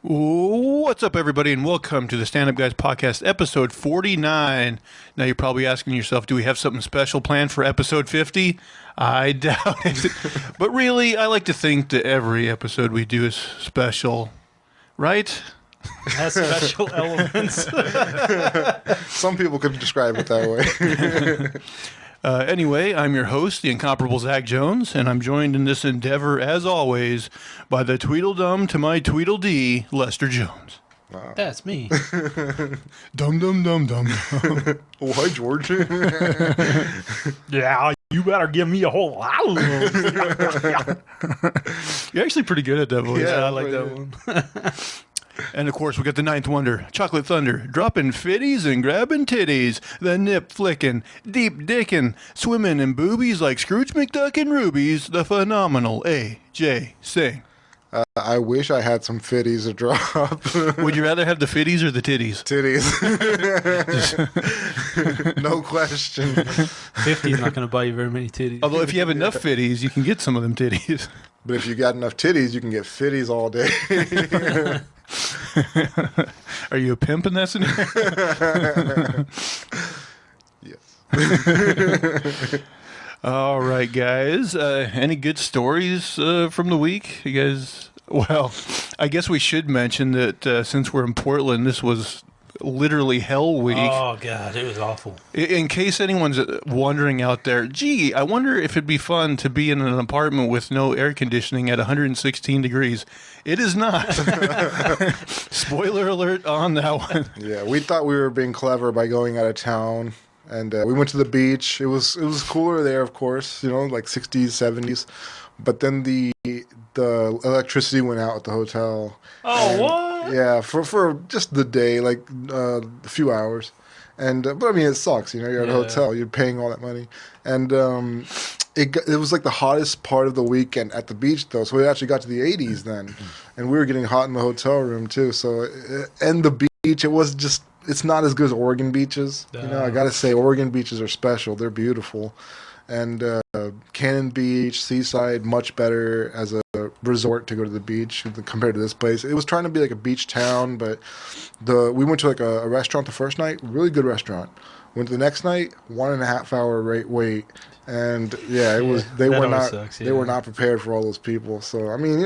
What's up, everybody, and welcome to the Stand Up Guys Podcast, episode 49. Now, you're probably asking yourself, do we have something special planned for episode 50? I doubt it. But really, I like to think that every episode we do is special, right? It has special elements. Some people could describe it that way. Anyway, I'm your host, the incomparable Zach Jones, and I'm joined in this endeavor, as always, by the Tweedledum to my Tweedledee, Lester Jones. Wow. That's me. Dum dum dum dum. Oh, hi, George. Yeah, you better give me a whole lot of them. You're actually pretty good at that voice. Yeah, I like that one. And, of course, we got the ninth wonder, Chocolate Thunder, dropping fitties and grabbing titties, the nip flicking, deep dicking, swimming in boobies like Scrooge McDuck and rubies, the phenomenal A.J. Singh. I wish I had some fitties to drop. Would you rather have the fitties or the titties? Titties. No question. 50 is not going to buy you very many titties. Although, if you have enough fitties, you can get some of them titties. But if you got enough titties, you can get fitties all day. Are you a pimp in that scenario? Yes. All right, guys. Any good stories from the week? You guys? Well, I guess we should mention that since we're in Portland, this was literally hell week. Oh, God, it was awful. In case anyone's wondering out there, gee, I wonder if it'd be fun to be in an apartment with no air conditioning at 116 degrees. It is not. Spoiler alert on that one. Yeah, we thought we were being clever by going out of town. And we went to the beach. It was cooler there, of course, like 60s, 70s. But then the electricity went out at the hotel. Oh, what? Yeah, for just the day, like a few hours. And but I mean, it sucks. You're at a hotel, you're paying all that money, and it was like the hottest part of the weekend at the beach, though. So it actually got to the 80s then, and we were getting hot in the hotel room too. So and the beach, it was just. It's not as good as Oregon beaches. I gotta say, Oregon beaches are special. They're beautiful. And Cannon Beach, Seaside, much better as a resort to go to the beach compared to this place. It was trying to be like a beach town, but we went to like a restaurant the first night, really good restaurant. Went to the next night, 1.5 hour wait. And yeah, it was they were not prepared for all those people. So I mean,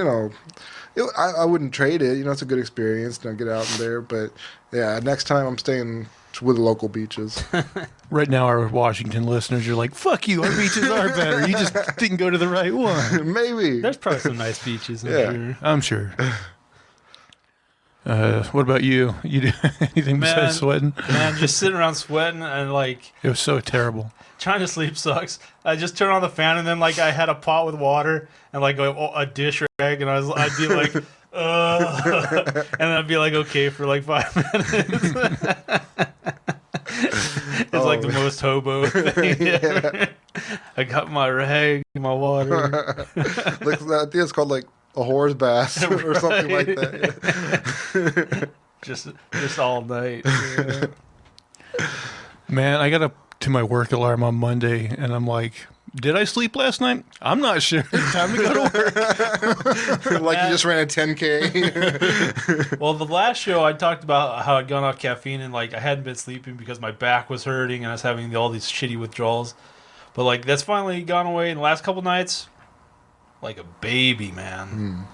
I wouldn't trade it. It's a good experience to get out in there. But yeah, next time I'm staying with the local beaches. Right now, our Washington listeners are like, fuck you, our beaches are better. You just didn't go to the right one. Maybe. There's probably some nice beaches, I'm sure. What about you? You do anything besides sweating? Man, just sitting around sweating and It was so terrible. trying to sleep sucks. I just turn on the fan and then I had a pot with water and a dish rag and I'd be like, and then I'd be like, okay for 5 minutes. It's the most hobo thing ever. I got my rag, my water. I think it's called a whore's bath or something like that. just all night. Yeah. Man, I got up to my work alarm on Monday and I'm like, did I sleep last night? I'm not sure. Time to go to work. You just ran a 10K. Well, the last show I talked about how I'd gone off caffeine and I hadn't been sleeping because my back was hurting and I was having all these shitty withdrawals. But that's finally gone away in the last couple nights. Like a baby, man.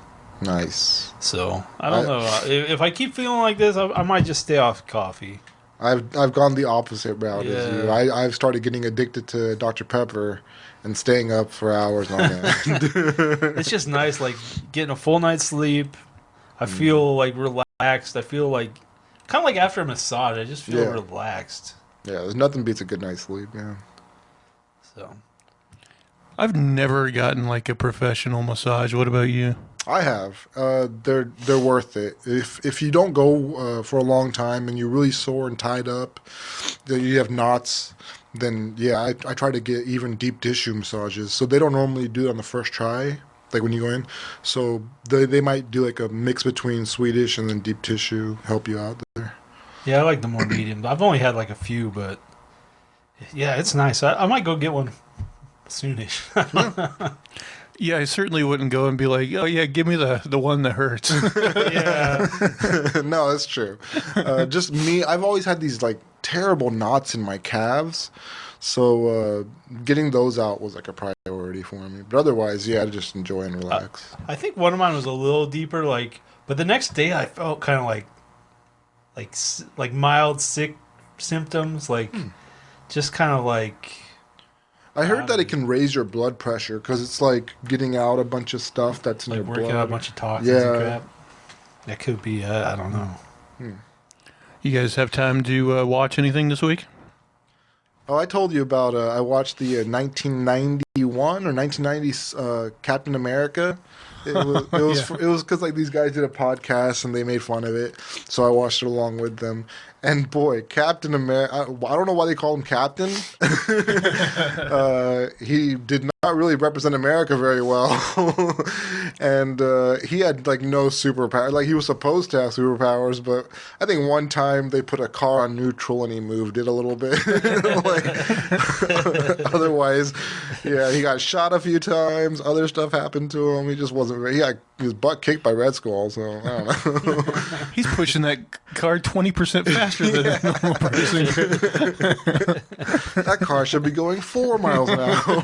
Nice. So I don't know if I keep feeling like this, I might just stay off coffee. I've gone the opposite route as you. I've started getting addicted to Dr. Pepper and staying up for hours on that. It's just nice, getting a full night's sleep. I feel relaxed. I feel kind of after a massage. I just feel relaxed. Yeah, there's nothing beats a good night's sleep. Yeah. So. I've never gotten a professional massage. What about you? I have. They're worth it. If you don't go for a long time and you're really sore and tied up, that you have knots, then I try to get even deep tissue massages. So they don't normally do it on the first try, when you go in. So they might do a mix between Swedish and then deep tissue, help you out there. Yeah, I like the more medium. I've only had a few, but yeah, it's nice. I might go get one soonish. Yeah, I certainly wouldn't go and be like, oh yeah, give me the one that hurts. Yeah. No, that's true. Just me. I've always had these like terrible knots in my calves, so getting those out was like a priority for me. But otherwise, yeah, I just enjoy and relax. I think one of mine was a little deeper, like, but the next day I felt kind of like mild sick symptoms, like just kind of like. I heard that it can raise your blood pressure because it's like getting out a bunch of stuff that's in like your blood. working out a bunch of toxins Yeah. and crap. That could be, I don't know. You guys have time to watch anything this week? Oh, I told you about. I watched the 1991 or 1990 Captain America. It was because like these guys did a podcast and they made fun of it, so I watched it along with them. And boy, Captain America! I don't know why they call him Captain. He did not really represent America very well, and he had like no superpower. Like he was supposed to have superpowers, but I think one time they put a car on neutral and he moved it a little bit. Like, otherwise, yeah, he got shot a few times. Other stuff happened to him. He just wasn't. He got his butt kicked by Red Skull. So I don't know. He's pushing that car 20% faster than a normal person. That car should be going 4 miles an hour.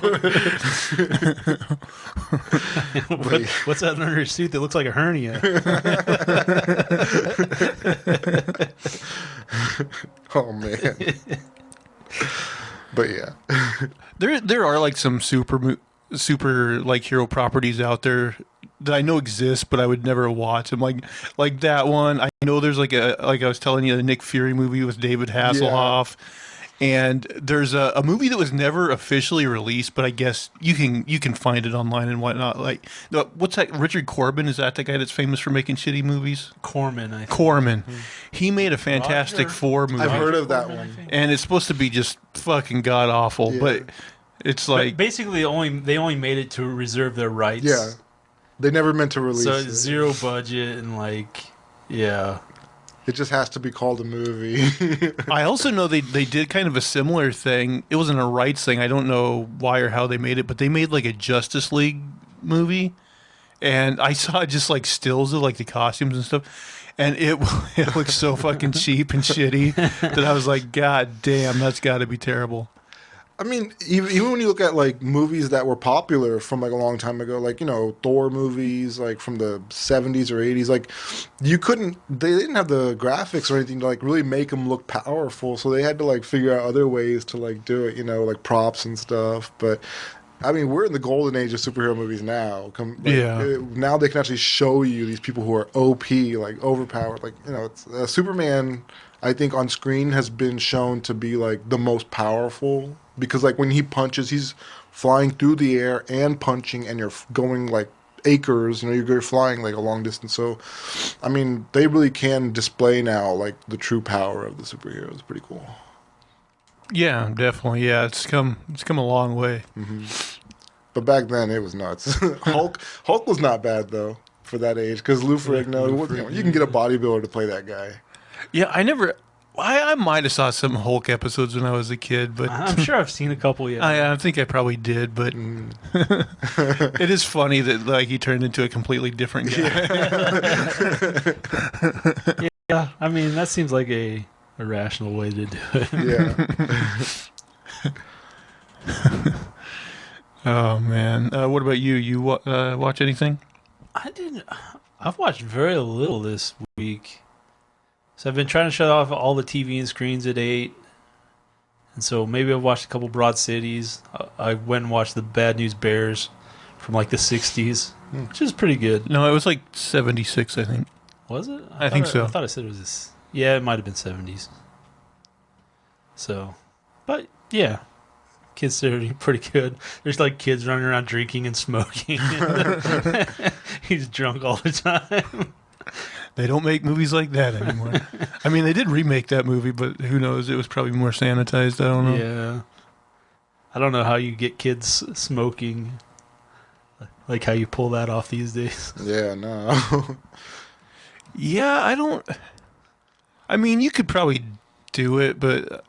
What's that under his suit that looks like a hernia? Oh man. But yeah. There are like some super like hero properties out there that I know exist, but I would never watch them. Like that one. I know there's like I was telling you, the Nick Fury movie with David Hasselhoff. Yeah. And there's a movie that was never officially released, but I guess you can find it online and whatnot. Like, what's that? Richard Corbin, is that the guy that's famous for making shitty movies? Corman, I think. Corman. Mm-hmm. He made a Fantastic Four movie. I've heard of that one. And it's supposed to be just fucking god awful, but it's like, but basically they only made it to reserve their rights. Yeah, they never meant to release. So it. Zero budget and like, yeah. It just has to be called a movie. I also know they did kind of a similar thing. It wasn't a rights thing. I don't know why or how they made it, but they made like a Justice League movie, and I saw just like stills of like the costumes and stuff, and it looked so fucking cheap and shitty that I was like, God damn, that's got to be terrible. I mean, even when you look at like movies that were popular from like a long time ago, like, you know, Thor movies, like from the 70s or 80s, like they didn't have the graphics or anything to like really make them look powerful. So they had to like figure out other ways to like do it, you know, like props and stuff. But I mean, we're in the golden age of superhero movies now. Now they can actually show you these people who are OP, like overpowered. Like, you know, it's, Superman, I think on screen has been shown to be like the most powerful. Because, like, when he punches, he's flying through the air and punching, and you're going, like, acres. You know, you're flying, like, a long distance. So, I mean, they really can display now, like, the true power of the superheroes. It's pretty cool. Yeah, definitely. Yeah, it's come a long way. Mm-hmm. But back then, it was nuts. Hulk was not bad, though, for that age. Because Lou Ferrigno, you can get a bodybuilder to play that guy. Yeah, I might have saw some Hulk episodes when I was a kid, but I'm sure I've seen a couple. Yeah, I think I probably did, but it is funny that like he turned into a completely different guy. Yeah, I mean that seems like a rational way to do it. Yeah. Oh man, what about you? You watch anything? I didn't. I've watched very little this week. So I've been trying to shut off all the TV and screens at 8. And so maybe I've watched a couple Broad Cities. I went and watched the Bad News Bears from like the 60s, which is pretty good. No, it was like 76, I think. Was it? I think so. I thought I said it was this. Yeah, it might have been 70s. So, but yeah, kids are pretty good. There's like kids running around drinking and smoking. He's drunk all the time. They don't make movies like that anymore. I mean, they did remake that movie, but who knows? It was probably more sanitized. I don't know. Yeah. I don't know how you get kids smoking, like how you pull that off these days. Yeah, no. Yeah, I mean, you could probably do it, but...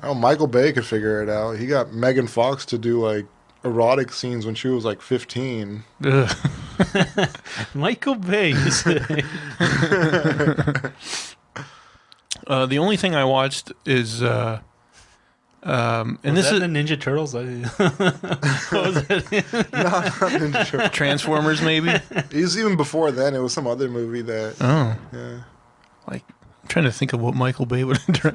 Oh, Michael Bay could figure it out. He got Megan Fox to do, like, erotic scenes when she was like 15. Ugh. Michael Bay. You say. The only thing I watched is, and Was this that is the Ninja Turtles? What was it? Not Ninja Turtles. Transformers, maybe. It was even before then. It was some other movie that. Oh, Yeah. like I'm trying to think of what Michael Bay would have done.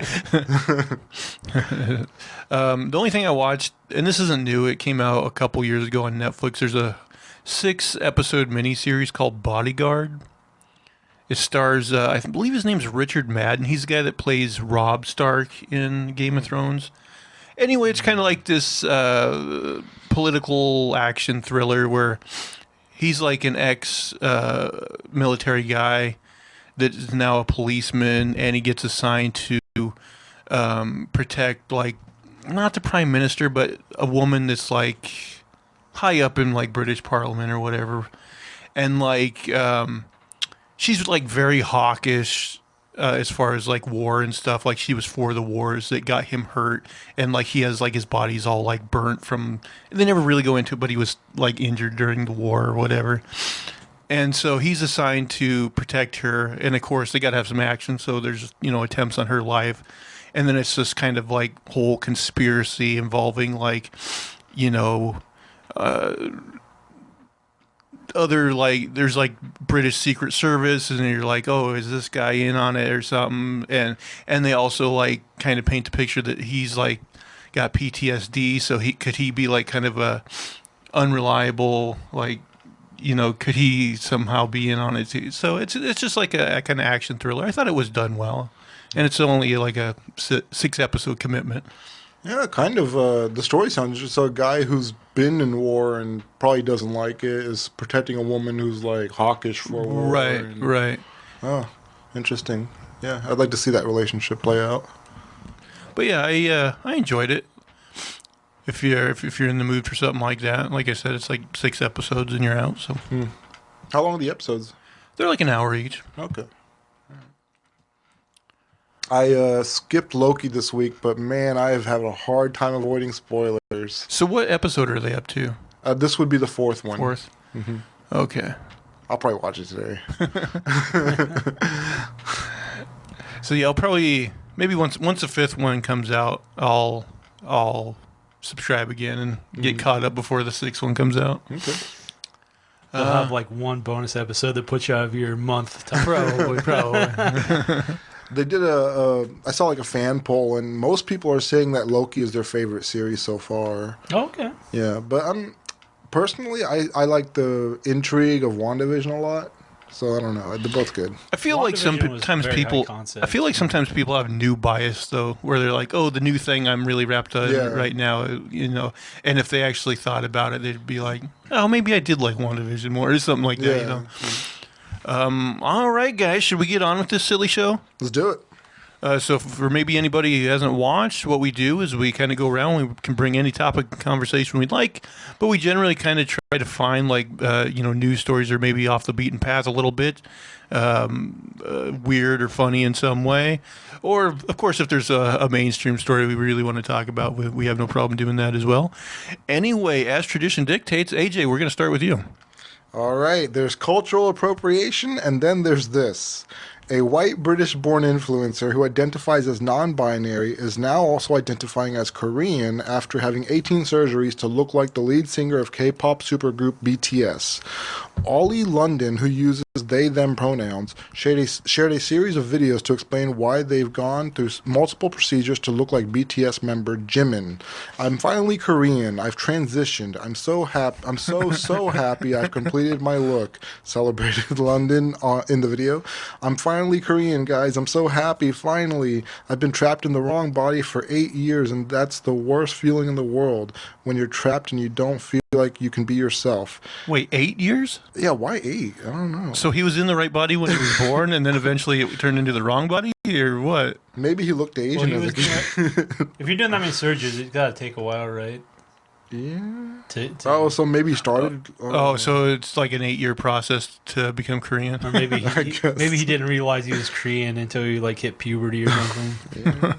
The only thing I watched, and this isn't new, it came out a couple years ago on Netflix. There's a 6-episode miniseries called Bodyguard. It stars, I believe his name's Richard Madden. He's the guy that plays Robb Stark in Game of Thrones. Anyway, it's kind of like this political action thriller where he's like an ex-military guy that is now a policeman, and he gets assigned to protect, like, not the prime minister, but a woman that's like high up in like British Parliament or whatever, and like she's like very hawkish as far as like war and stuff. Like she was for the wars that got him hurt, and like he has like his body's all like burnt from. They never really go into it, but he was like injured during the war or whatever. And so he's assigned to protect her, and of course they got to have some action. So there's attempts on her life, and then it's this kind of like whole conspiracy involving like other like there's like British Secret Service, and you're like, oh, is this guy in on it or something? And they also like kind of paint the picture that he's like got PTSD, so could he be like kind of a unreliable, like, could he somehow be in on it too? So it's just like a kind of action thriller. I thought it was done well, and it's only like a 6-episode commitment. Yeah, kind of. The story sounds just a guy who's been in war and probably doesn't like it is protecting a woman who's like hawkish for war. Right. Oh, interesting. Yeah, I'd like to see that relationship play out. But yeah, I enjoyed it. If you're in the mood for something like that, like I said, it's like 6 episodes and you're out. So How long are the episodes? they're like an hour each. Okay. I skipped Loki this week, but man, I have had a hard time avoiding spoilers. So what episode are they up to? This would be the 4th one. 4th? Mm-hmm. Okay. I'll probably watch it today. So yeah, I'll probably maybe once the 5th one comes out, I'll subscribe again and get caught up before the 6th one comes out. Okay. They'll have like one bonus episode that puts you out of your month time. Probably. They did I saw like a fan poll, and most people are saying that Loki is their favorite series so far. Okay. Yeah, but personally, I like the intrigue of WandaVision a lot. So I don't know. They're both good. I feel like sometimes people. I feel like sometimes people have new bias though, where they're like, "Oh, the new thing I'm really wrapped up in right now," And if they actually thought about it, they'd be like, "Oh, maybe I did like WandaVision more," or something like that. All right, guys, should we get on with this silly show? Let's do it. So for maybe anybody who hasn't watched, what we do is we kind of go around. We can bring any topic of conversation we'd like, but we generally kind of try to find like news stories or maybe off the beaten path a little bit, weird or funny in some way. Or of course, if there's a mainstream story we really want to talk about, we have no problem doing that as well. Anyway, as tradition dictates, AJ, we're going to start with you. All right. There's cultural appropriation, and then there's this. A white British-born influencer who identifies as non-binary is now also identifying as Korean after having 18 surgeries to look like the lead singer of K-pop supergroup BTS. Ollie London, who uses they/them pronouns, shared a series of videos to explain why they've gone through multiple procedures to look like BTS member Jimin. I'm finally Korean. I've transitioned. I'm so happy. I'm so happy I've completed my look, celebrated London in the video. I'm finally Korean, guys. I'm so happy. Finally. I've been trapped in the wrong body for 8 years, and that's the worst feeling in the world, when you're trapped and you don't feel like you can be yourself. Wait, 8 years? Yeah, why 8? I don't know. So he was in the right body when he was born, and then eventually it turned into the wrong body, or what? Maybe he looked Asian as a kid. If you're doing that many surgeries, it's got to take a while, right? Yeah. Oh, so maybe he started. So it's like an 8-year process to become Korean. Or maybe he didn't realize he was Korean until he like hit puberty or something. Yeah.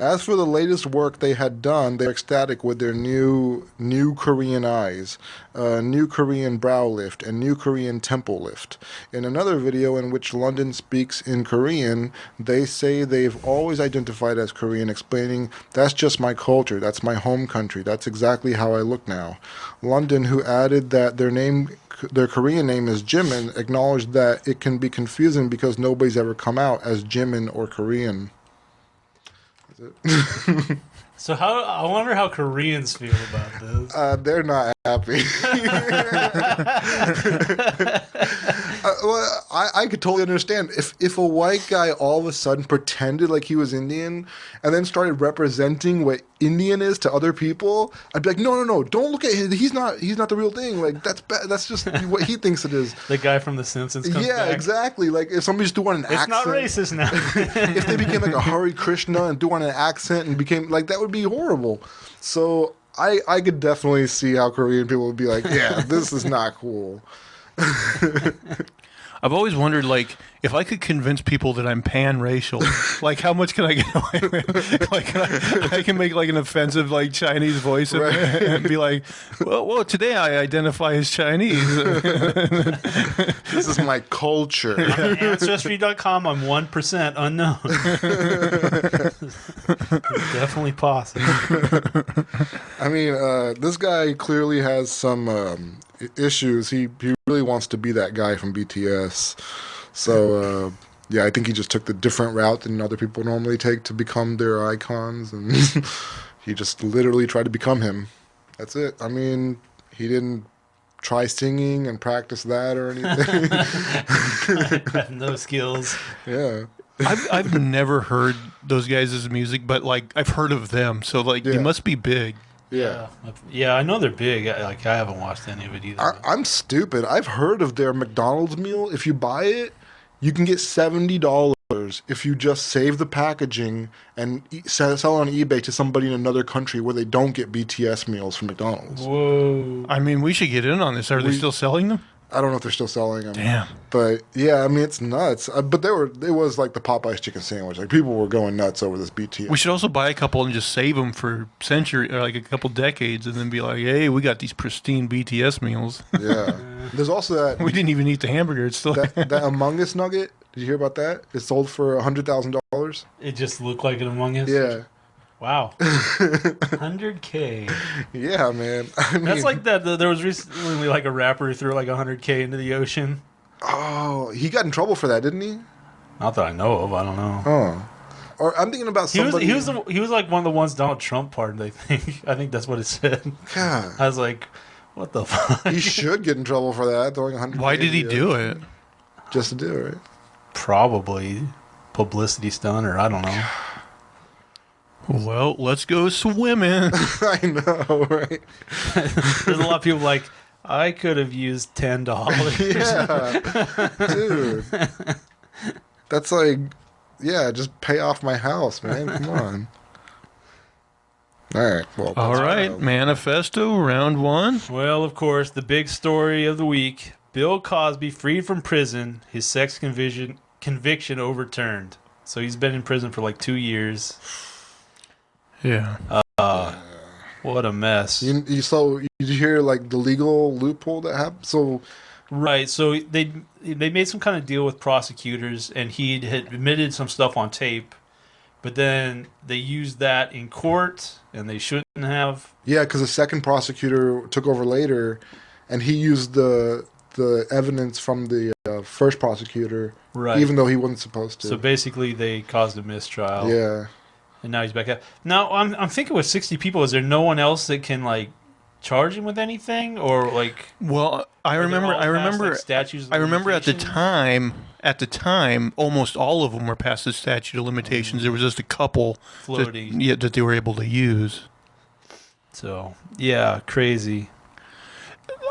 As for the latest work they had done, they're ecstatic with their new Korean eyes, new Korean brow lift, and new Korean temple lift. In another video in which London speaks in Korean, they say they've always identified as Korean, explaining, "That's just my culture, that's my home country, that's exactly how I look now." London, who added that their Korean name is Jimin, acknowledged that it can be confusing because nobody's ever come out as Jimin or Korean. So I wonder how Koreans feel about this. They're not happy. Well, I could totally understand if a white guy all of a sudden pretended like he was Indian and then started representing what Indian is to other people. I'd be like, no, don't look at him. He's not the real thing. Like that's bad. That's just what he thinks it is. The guy from The Simpsons comes back. Exactly. Like if somebody just do on an accent. It's not racist now. If they became like a Hare Krishna and do on an accent and became like, that would be horrible. So I could definitely see how Korean people would be like, yeah, this is not cool. I've always wondered, like, if I could convince people that I'm pan-racial, like, how much can I get away with? Like, I can make, like, an offensive, like, Chinese voice and be like, well, today I identify as Chinese. This is my culture. On Ancestry.com, I'm 1% unknown. It's definitely possible. I mean, this guy clearly has some issues. He really wants to be that guy from BTS. So, yeah, I think he just took the different route than other people normally take to become their icons. And he just literally tried to become him. That's it. I mean, he didn't try singing and practice that or anything. I have no skills. Yeah. I've never heard those guys' music, but, like, I've heard of them. So, like, they must be big. Yeah. Yeah, I know they're big. I haven't watched any of it either. I'm stupid. I've heard of their McDonald's meal. If you buy it, you can get $70 if you just save the packaging and sell it on eBay to somebody in another country where they don't get BTS meals from McDonald's. Whoa. I mean, we should get in on this. Are they still selling them? I don't know if they're still selling them. Damn. But yeah, I mean, it's nuts. But it was like the Popeye's chicken sandwich. Like people were going nuts over this BTS. We should also buy a couple and just save them for century or like a couple decades, and then be like, "Hey, we got these pristine BTS meals." Yeah. There's also that We didn't even eat the hamburger. It's still that Among Us nugget. Did you hear about that? It sold for $100,000. It just looked like an Among Us? Yeah. Wow. 100K. Yeah, man. I mean, That's like that. There was recently like a rapper who threw like 100K into the ocean. oh, he got in trouble for that, didn't he? Not that I know of. I don't know. Oh. Or I'm thinking about He somebody. was like one of the ones Donald Trump pardoned, I think. I think that's what it said. God. I was like, what the fuck? He should get in trouble for that, throwing 100. Why did he do it? Just to do it, right? Probably publicity stunt, or I don't know. Well, let's go swimming. I know, right? There's a lot of people like, I could have used $10. Yeah. Dude. That's like, yeah, just pay off my house, man. Come on. All right. Well, All right, manifesto round one. Well, of course, the big story of the week: Bill Cosby freed from prison, his sex conviction overturned. So he's been in prison for like 2 years. Yeah. What a mess. So you hear like the legal loophole that happened? So Right. So they made some kind of deal with prosecutors, and he had admitted some stuff on tape, but then they used that in court, and they shouldn't have. yeah, because the second prosecutor took over later, and he used the evidence from the first prosecutor, Right. even though he wasn't supposed to. So basically, they caused a mistrial. Yeah. And now he's back out. Now I'm thinking with 60 people, is there no one else that can like charge him with anything, or like? Well, I remember statutes. I remember at the time, almost all of them were past the statute of limitations. There was just a couple floating. that they were able to use. So yeah, crazy.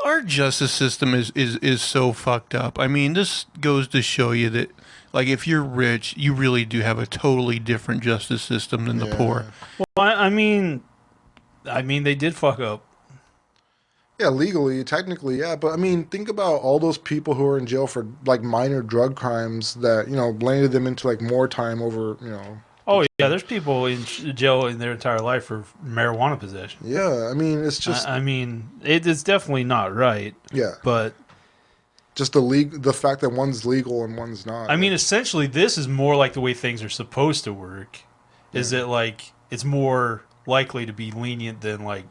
Our justice system is so fucked up. I mean, this goes to show you that, like, if you're rich, you really do have a totally different justice system than the poor. Well, I mean, they did fuck up. Yeah, legally, technically, yeah. But I mean, think about all those people who are in jail for like minor drug crimes that, landed them into like more time over, Oh yeah, there's people in jail in their entire life for marijuana possession. Yeah, I mean, it's just. I mean, it's definitely not right. Yeah. But just the fact that one's legal and one's not. I mean, essentially, this is more like the way things are supposed to work. Is that like it's more likely to be lenient than like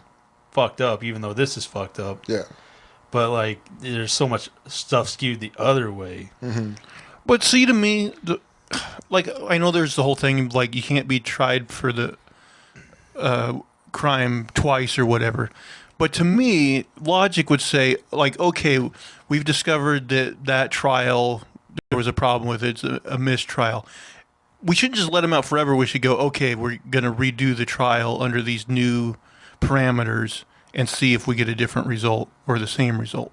fucked up, even though this is fucked up. Yeah. But like, there's so much stuff skewed the other way. Mm-hmm. But see, to me, like I know there's the whole thing like you can't be tried for the crime twice or whatever. But to me, logic would say, like, okay, we've discovered that trial, there was a problem with it, it's a mistrial. We shouldn't just let him out forever. We should go, okay, we're going to redo the trial under these new parameters and see if we get a different result or the same result.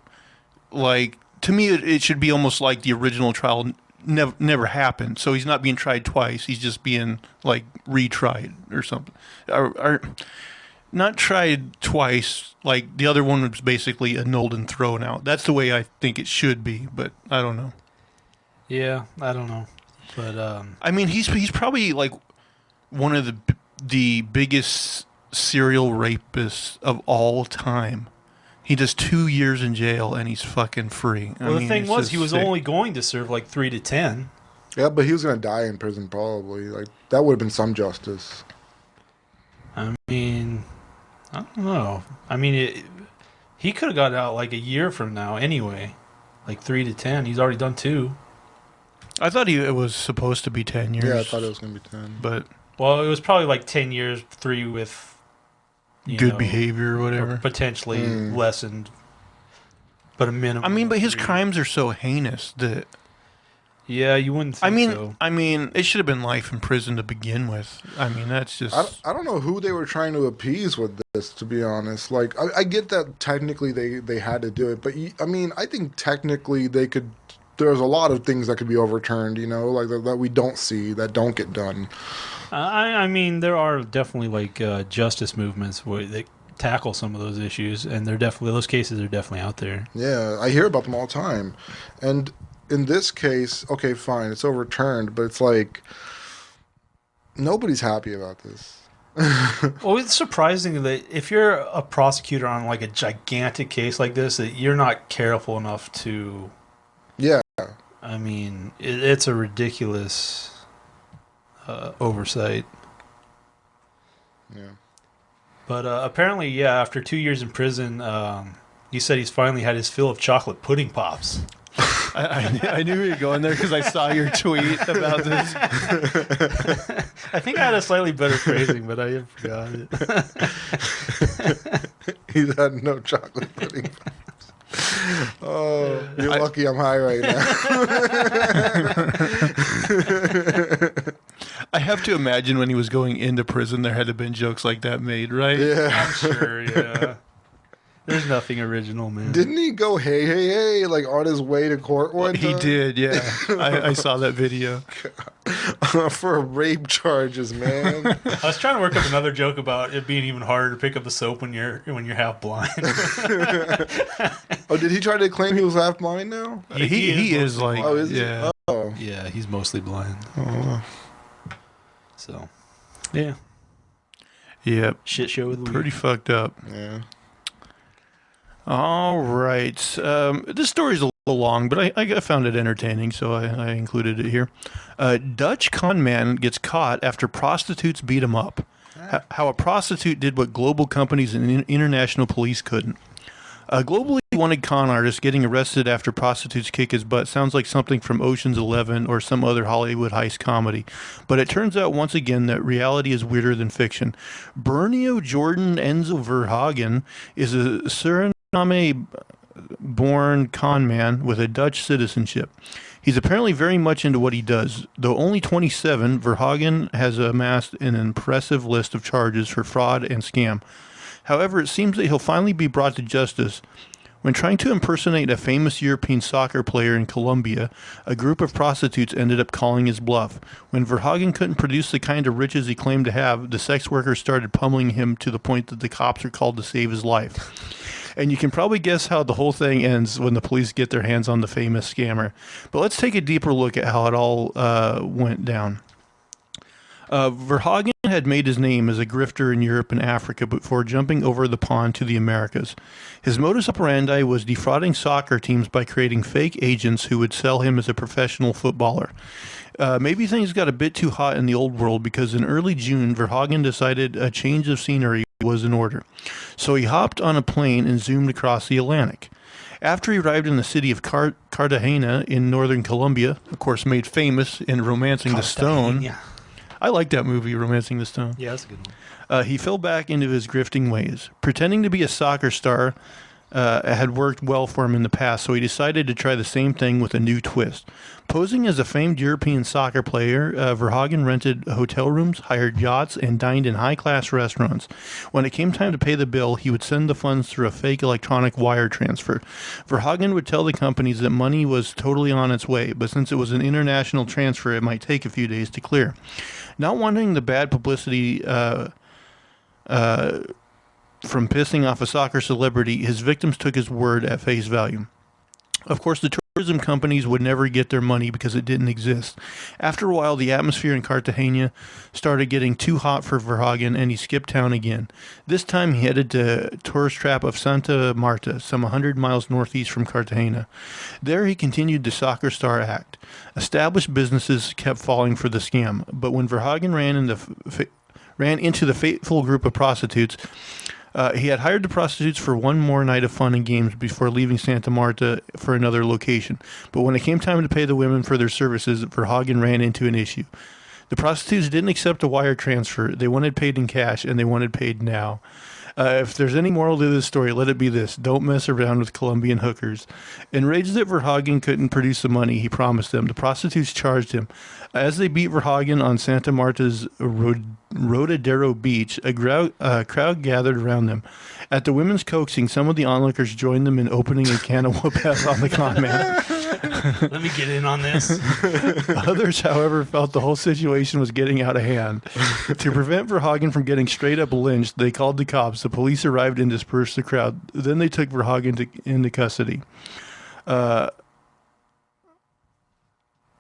Like, to me, it should be almost like the original trial never happened. So he's not being tried twice. He's just being, like, retried or something. Or not tried twice, like the other one was basically annulled and thrown out. That's the way I think it should be, but I don't know. Yeah, I don't know. But I mean, he's probably like one of the biggest serial rapists of all time. He does 2 years in jail and he's fucking free. Well, the thing was, he was only going to serve like 3 to 10. Yeah, but he was gonna die in prison probably. Like that would have been some justice. I mean, I don't know. I mean, he could have got out like a year from now anyway. Like 3 to 10. He's already done 2. I thought it was supposed to be 10 years. Yeah, I thought it was going to be 10. But well, it was probably like 10 years, 3 with good behavior or whatever. Or potentially lessened, but a minimum. I mean, but his 3. crimes are so heinous that... Yeah, you wouldn't think so. I mean, it should have been life in prison to begin with. I mean, that's just... I don't know who they were trying to appease with this, to be honest. Like, I get that technically they had to do it, but I mean, I think technically they could... There's a lot of things that could be overturned, you know, like that we don't see, that don't get done. I mean, there are definitely like justice movements where they tackle some of those issues, and those cases are definitely out there. Yeah, I hear about them all the time. And in this case, okay, fine, it's overturned, but it's like nobody's happy about this. Well, it's surprising that if you're a prosecutor on like a gigantic case like this, that you're not careful enough to... Yeah. I mean, it's a ridiculous oversight. Yeah. But apparently, yeah, after 2 years in prison, he said he's finally had his fill of chocolate pudding pops. I knew you were going there because I saw your tweet about this. I think I had a slightly better phrasing, but I forgot it. He's had no chocolate pudding pops. Oh, you're lucky I'm high right now. I have to imagine when he was going into prison, there had to have been jokes like that made, right? Yeah. I'm sure, yeah. There's nothing original, man. Didn't he go, hey, hey, hey, like on his way to court one time? He did, yeah. I saw that video. For rape charges, man. I was trying to work up another joke about it being even harder to pick up the soap when you're half blind. Oh, did he try to claim he was half blind now? He is like, blind. Oh, is yeah. he? Oh. Yeah, he's mostly blind. Oh. So, yeah. Yep. Shit show with Pretty fucked up. Yeah. All right. This story's a little long, but I found it entertaining, so I included it here. Dutch conman gets caught after prostitutes beat him up. How a prostitute did what global companies and international police couldn't. A globally wanted con artist getting arrested after prostitutes kick his butt sounds like something from Ocean's 11 or some other Hollywood heist comedy. But it turns out once again that reality is weirder than fiction. Bernio Jordan Enzo Verhagen is a Suriname-born con man with a Dutch citizenship. He's apparently very much into what he does. Though only 27, Verhagen has amassed an impressive list of charges for fraud and scam. However, it seems that he'll finally be brought to justice. When trying to impersonate a famous European soccer player in Colombia, a group of prostitutes ended up calling his bluff. When Verhagen couldn't produce the kind of riches he claimed to have, the sex workers started pummeling him to the point that the cops are called to save his life. And you can probably guess how the whole thing ends when the police get their hands on the famous scammer. But let's take a deeper look at how it all went down. Verhagen had made his name as a grifter in Europe and Africa before jumping over the pond to the Americas. His modus operandi was defrauding soccer teams by creating fake agents who would sell him as a professional footballer. Maybe things got a bit too hot in the old world because in early June, Verhagen decided a change of scenery was in order. So he hopped on a plane and zoomed across the Atlantic. After he arrived in the city of Cartagena in northern Colombia, of course made famous in Romancing the Stone. Yeah. I like that movie, Romancing the Stone. Yeah, that's a good one. He fell back into his grifting ways. Pretending to be a soccer star had worked well for him in the past, so he decided to try the same thing with a new twist. Posing as a famed European soccer player, Verhagen rented hotel rooms, hired yachts, and dined in high-class restaurants. When it came time to pay the bill, he would send the funds through a fake electronic wire transfer. Verhagen would tell the companies that money was totally on its way, but since it was an international transfer, it might take a few days to clear. Not wanting the bad publicity from pissing off a soccer celebrity, his victims took his word at face value. Of course, the tourism companies would never get their money because it didn't exist. After a while, the atmosphere in Cartagena started getting too hot for Verhagen, and he skipped town again. This time, he headed to tourist trap of Santa Marta, some 100 miles northeast from Cartagena. There, he continued the soccer star act. Established businesses kept falling for the scam, but when Verhagen ran into the fateful group of prostitutes, he had hired the prostitutes for one more night of fun and games before leaving Santa Marta for another location. But when it came time to pay the women for their services, Verhagen ran into an issue. The prostitutes didn't accept a wire transfer. They wanted paid in cash, and they wanted paid now. If there's any moral to this story, let it be this. Don't mess around with Colombian hookers. Enraged that Verhagen couldn't produce the money he promised them, the prostitutes charged him. As they beat Verhagen on Santa Marta's Rodadero Beach, a crowd gathered around them. At the women's coaxing, some of the onlookers joined them in opening a can of whoop-ass on the conman. Let me get in on this. Others, however, felt the whole situation was getting out of hand. To prevent Verhagen from getting straight-up lynched, they called the cops. The police arrived and dispersed the crowd. Then they took Verhagen into custody.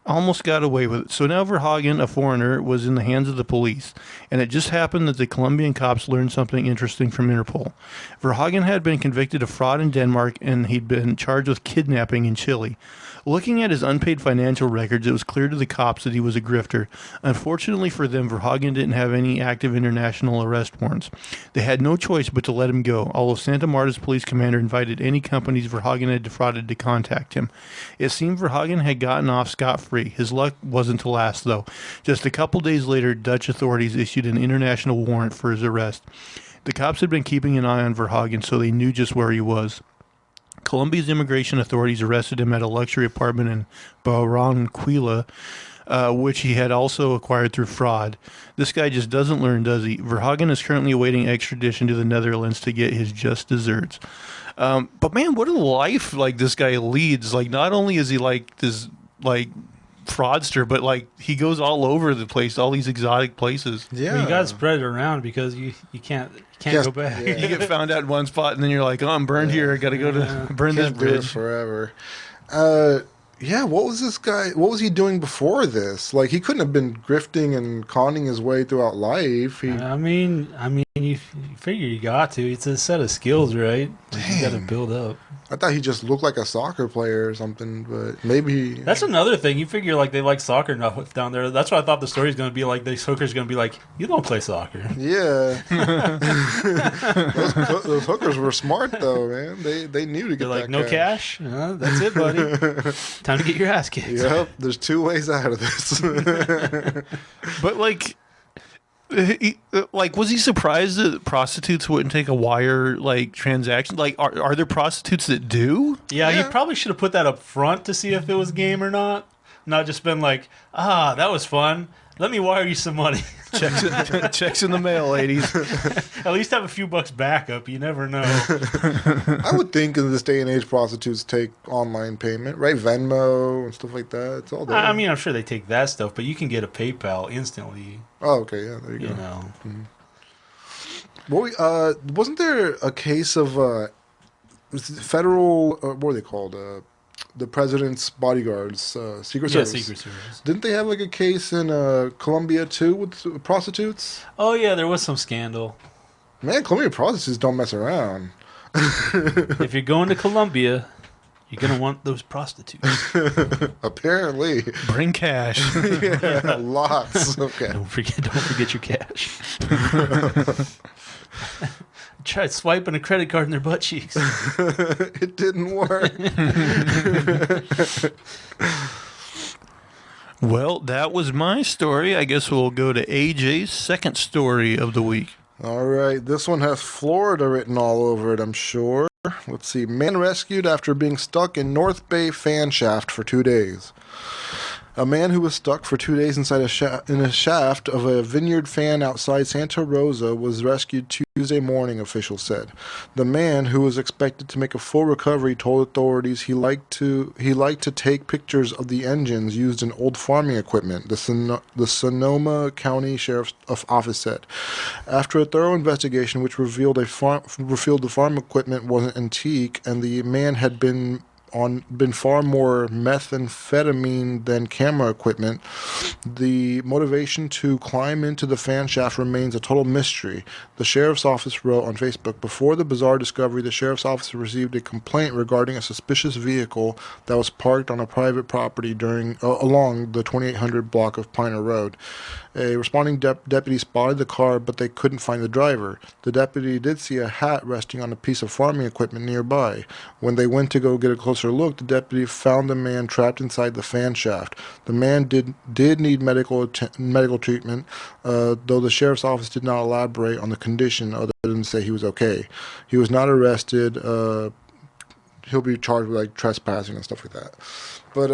Almost got away with it. So now Verhagen, a foreigner, was in the hands of the police, and it just happened that the Colombian cops learned something interesting from Interpol. Verhagen had been convicted of fraud in Denmark, and he'd been charged with kidnapping in Chile. Looking at his unpaid financial records, it was clear to the cops that he was a grifter. Unfortunately for them, Verhagen didn't have any active international arrest warrants. They had no choice but to let him go, although Santa Marta's police commander invited any companies Verhagen had defrauded to contact him. It seemed Verhagen had gotten off scot-free. His luck wasn't to last, though. Just a couple days later, Dutch authorities issued an international warrant for his arrest. The cops had been keeping an eye on Verhagen, so they knew just where he was. Colombia's immigration authorities arrested him at a luxury apartment in Barranquilla, which he had also acquired through fraud. This guy just doesn't learn, does he? Verhagen is currently awaiting extradition to the Netherlands to get his just desserts. But man, what a life like this guy leads. Like, not only is he like this like fraudster, but like he goes all over the place, all these exotic places. Yeah, Well, you got to spread it around because you can't Yes, go back. yeah. You get found out in one spot, and then you're like, "Oh, I'm burned here. I got to go to burn this can't do it bridge." forever. Yeah, what was this guy? What was he doing before this? Like, he couldn't have been grifting and conning his way throughout life. I mean, you figure you got to. It's a set of skills, right? You got to build up. I thought he just looked like a soccer player or something, but maybe That's another thing. You figure like they like soccer enough down there. That's what I thought the story's going to be like. These hookers going to be like, you don't play soccer. Yeah, those hookers were smart though, man. They knew to get They're like, that no cash? That's it, buddy. Time to get your ass kicked. Yep, there's two ways out of this. But like, was he surprised that prostitutes wouldn't take a wire like transaction? Like, are there prostitutes that do? Yeah, you probably should have put that up front to see if it was game or not. Not just been like, that was fun. Let me wire you some money. Checks in the mail, ladies. At least have a few bucks backup. You never know. I would think in this day and age, prostitutes take online payment, right? Venmo and stuff like that. It's all there. I mean, I'm sure they take that stuff, but you can get a PayPal instantly. Oh, okay, yeah, there you go. know. Well, wasn't there a case of federal? What are they called? the president's bodyguards, Secret Yeah, Service. Secret Service. Didn't they have like a case in Colombia too with prostitutes? Oh yeah, there was some scandal. Man, Colombian prostitutes don't mess around. If you're going to Colombia, you're gonna want those prostitutes. Apparently. Bring cash. Yeah, lots. Okay. Don't forget your cash. Tried swiping a credit card in their butt cheeks. It didn't work. Well, that was my story. I guess we'll go to AJ's second story of the week. All right, this one has Florida written all over it, I'm sure. Let's see. Man rescued after being stuck in North Bay fan shaft for 2 days. A man who was stuck for 2 days inside in a shaft of a vineyard fan outside Santa Rosa was rescued Tuesday morning, officials said. The man, who was expected to make a full recovery, told authorities he liked to take pictures of the engines used in old farming equipment, the Sonoma County Sheriff's Office said. After a thorough investigation which revealed the farm equipment wasn't antique and the man had been far more methamphetamine than camera equipment, the motivation to climb into the fan shaft remains a total mystery. The sheriff's office wrote on Facebook, before the bizarre discovery, the sheriff's office received a complaint regarding a suspicious vehicle that was parked on a private property along the 2800 block of Piner Road. A responding deputy spotted the car, but they couldn't find the driver. The deputy did see a hat resting on a piece of farming equipment nearby. When they went to go get a closer look, the deputy found the man trapped inside the fan shaft. The man did need medical treatment, though the sheriff's office did not elaborate on the condition other than to say he was okay. He was not arrested. He'll be charged with like trespassing and stuff like that. But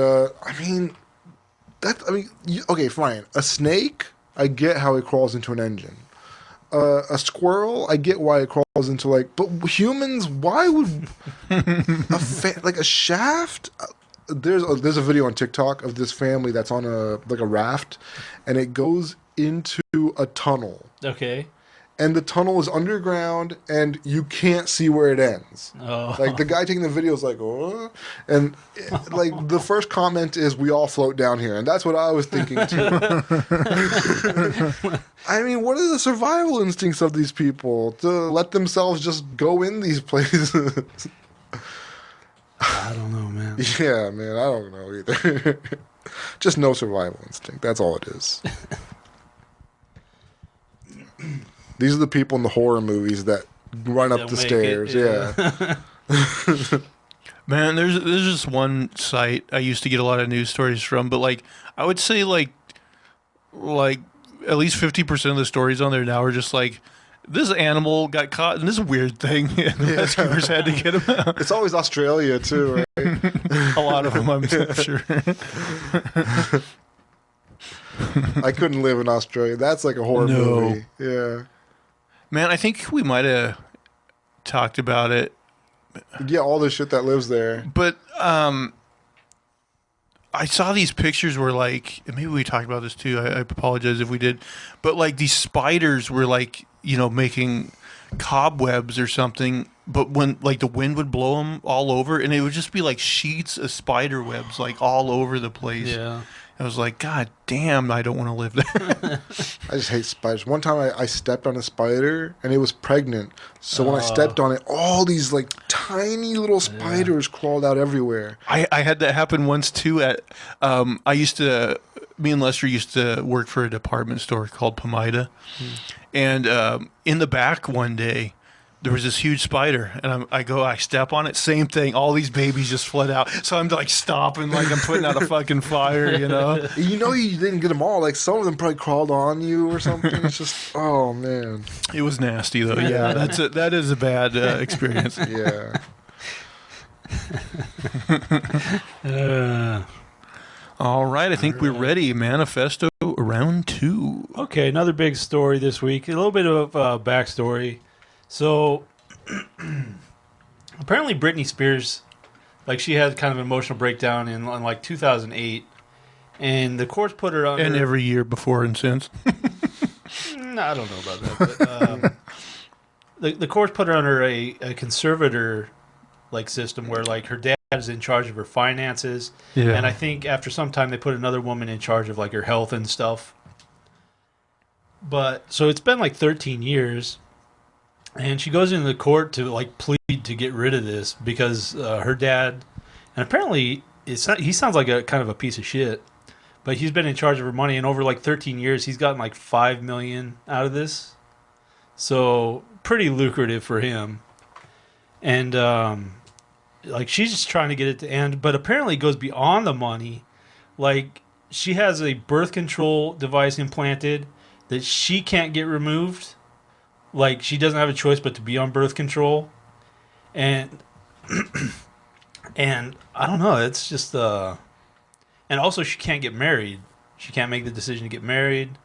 okay, fine. A snake, I get how it crawls into an engine. A squirrel, I get why it crawls into but humans, why would a shaft? There's a video on TikTok of this family that's on a raft, and it goes into a tunnel. Okay. And the tunnel is underground, and you can't see where it ends. Oh. Like, the guy taking the video is like, oh. And, the first comment is, we all float down here. And that's what I was thinking, too. I mean, what are the survival instincts of these people? To let themselves just go in these places? I don't know, man. Yeah, man, I don't know either. Just no survival instinct. That's all it is. These are the people in the horror movies that run up the stairs. Yeah. Man, there's just one site I used to get a lot of news stories from, but I would say at least 50% of the stories on there now are just this animal got caught in this weird thing, and the rescuers had to get him out. It's always Australia too, right? A lot of them, I'm sure. I couldn't live in Australia. That's like a horror movie. Yeah. Man, I think we might have talked about it. Yeah, all the shit that lives there. But I saw these pictures where maybe we talked about this too. I apologize if we did. But these spiders were making cobwebs or something. But when the wind would blow them all over, and it would just be sheets of spider webs all over the place. Yeah. I was like, God damn, I don't want to live there. I just hate spiders. One time I stepped on a spider and it was pregnant. So when I stepped on it, all these tiny little spiders crawled out everywhere. I had that happen once too. Me and Lester used to work for a department store called Pomida. And in the back one day, there was this huge spider, and I step on it, same thing. All these babies just fled out. So I'm stopping, I'm putting out a fucking fire, you know? You didn't get them all. Some of them probably crawled on you or something. It's just, oh man. It was nasty though. Yeah, that is a bad experience. Yeah. All right, I think we're ready. Manifesto round 2. Okay, another big story this week. A little bit of backstory. So, apparently Britney Spears, she had kind of an emotional breakdown in 2008, and the courts put her under... And every year before and since. No, I don't know about that. But, the courts put her under a conservator, system where, her dad is in charge of her finances. Yeah. And I think after some time they put another woman in charge of like her health and stuff. But so it's been like 13 years. And she goes into the court to like plead to get rid of this because her dad, and apparently he sounds like a kind of a piece of shit, but he's been in charge of her money, and over like 13 years he's gotten like $5 million out of this. So pretty lucrative for him. And like she's just trying to get it to end, but apparently it goes beyond the money. Like she has a birth control device implanted that she can't get removed. Like she doesn't have a choice but to be on birth control. And and I don't know, it's just and also she can't get married. She can't make the decision to get married.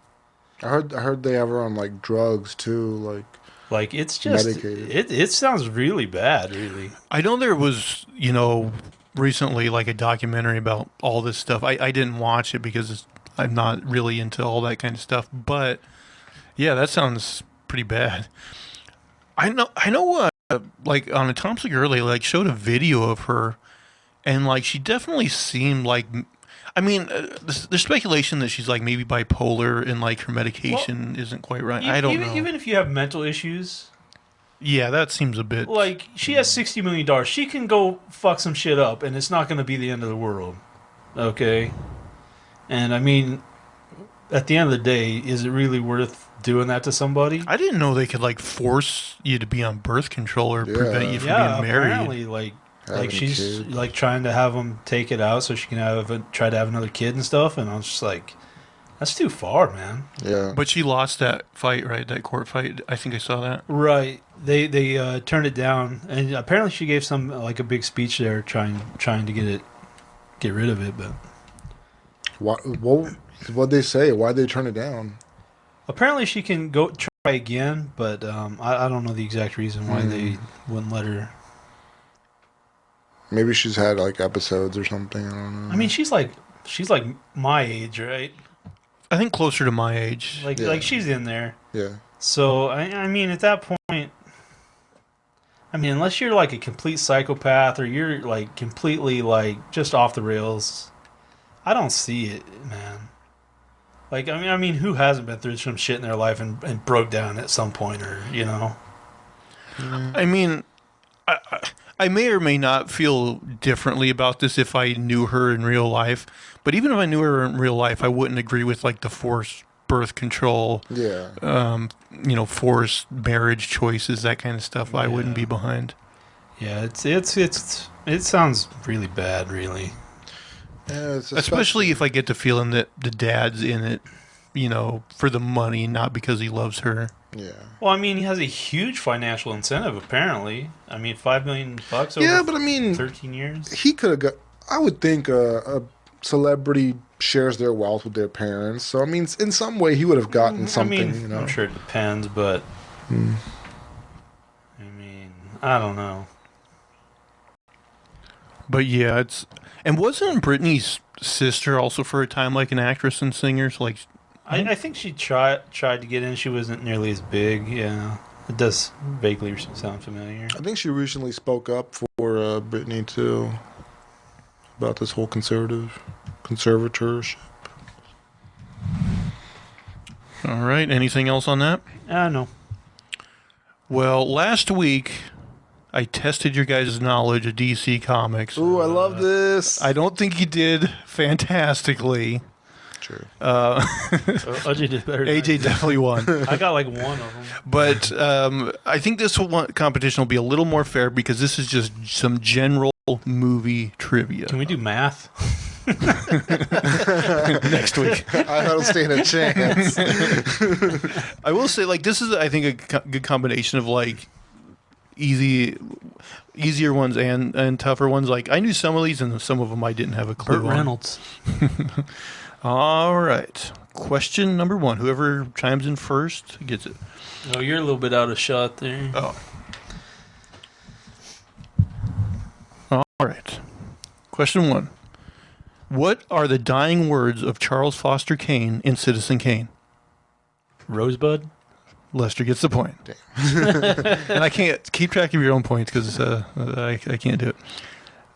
I heard they have her on like drugs too, like it's just medicated. it sounds really bad, really. I know there was, recently like a documentary about all this stuff. I didn't watch it because I'm not really into all that kind of stuff. But yeah, that sounds pretty bad. I know. Like on a Tom Segura, they like showed a video of her, and like she definitely seemed like. I mean, there's speculation that she's like maybe bipolar and like her medication isn't quite right. I don't know. Even if you have mental issues, yeah, that seems a bit. like she has $60 million. She can go fuck some shit up, and it's not going to be the end of the world. Okay, and I mean, at the end of the day, is it really worth doing that to somebody? I didn't know they could like force you to be on birth control or prevent you from being married. Apparently, like Having she's kids. like trying to have them take it out so she can try to have another kid and stuff. And I was just like, that's too far, man. Yeah. But she lost that fight, right? That court fight. I think I saw that. Right. They turned it down, and apparently she gave some like a big speech there trying to get rid of it. But What'd they say? Why'd they turn it down? apparently she can go try again, but I don't know the exact reason why they wouldn't let her. Maybe she's had like episodes or something. I don't know. I mean, she's like my age, right? I think closer to my age. Like she's in there. Yeah. So I mean, at that point, I mean, unless you're like a complete psychopath or you're like completely like just off the rails, I don't see it, man. Like I mean, who hasn't been through some shit in their life and broke down at some point, or I mean, I may or may not feel differently about this if I knew her in real life. But even if I knew her in real life, I wouldn't agree with like the forced birth control, Yeah. Forced marriage choices, that kind of stuff. I wouldn't be behind. Yeah, it sounds really bad, really. Yeah, it's Especially if I get the feeling that the dad's in it, for the money, not because he loves her. Yeah. Well, I mean, he has a huge financial incentive, apparently. I mean, $5 million over Yeah, but I mean, 13 years. he could have got. I would think a celebrity shares their wealth with their parents, so I mean, in some way, he would have gotten something. I mean, I'm sure it depends, but I mean, I don't know. But yeah, and wasn't Britney's sister also for a time like an actress and singer? So like, I think she tried to get in. She wasn't nearly as big. Yeah, it does vaguely sound familiar. I think she recently spoke up for Britney too about this whole conservatorship. all right. Anything else on that? No. Well, last week I tested your guys' knowledge of DC Comics. Ooh, I love this. I don't think you did fantastically. True. AJ did better. AJ definitely won. I got like one of them. But I think this competition will be a little more fair because this is just some general movie trivia. Can we do math? Next week? I don't stand a chance. I will say, like, this is, I think, a good combination of, like, easier ones and tougher ones. Like, I knew some of these, and some of them I didn't have a clue Burt on. Reynolds. All right. Question number 1. Whoever chimes in first gets it. Oh, you're a little bit out of shot there. Oh. All right. Question 1. What are the dying words of Charles Foster Kane in Citizen Kane? Rosebud? Lester gets the point. And I can't keep track of your own points because I can't do it.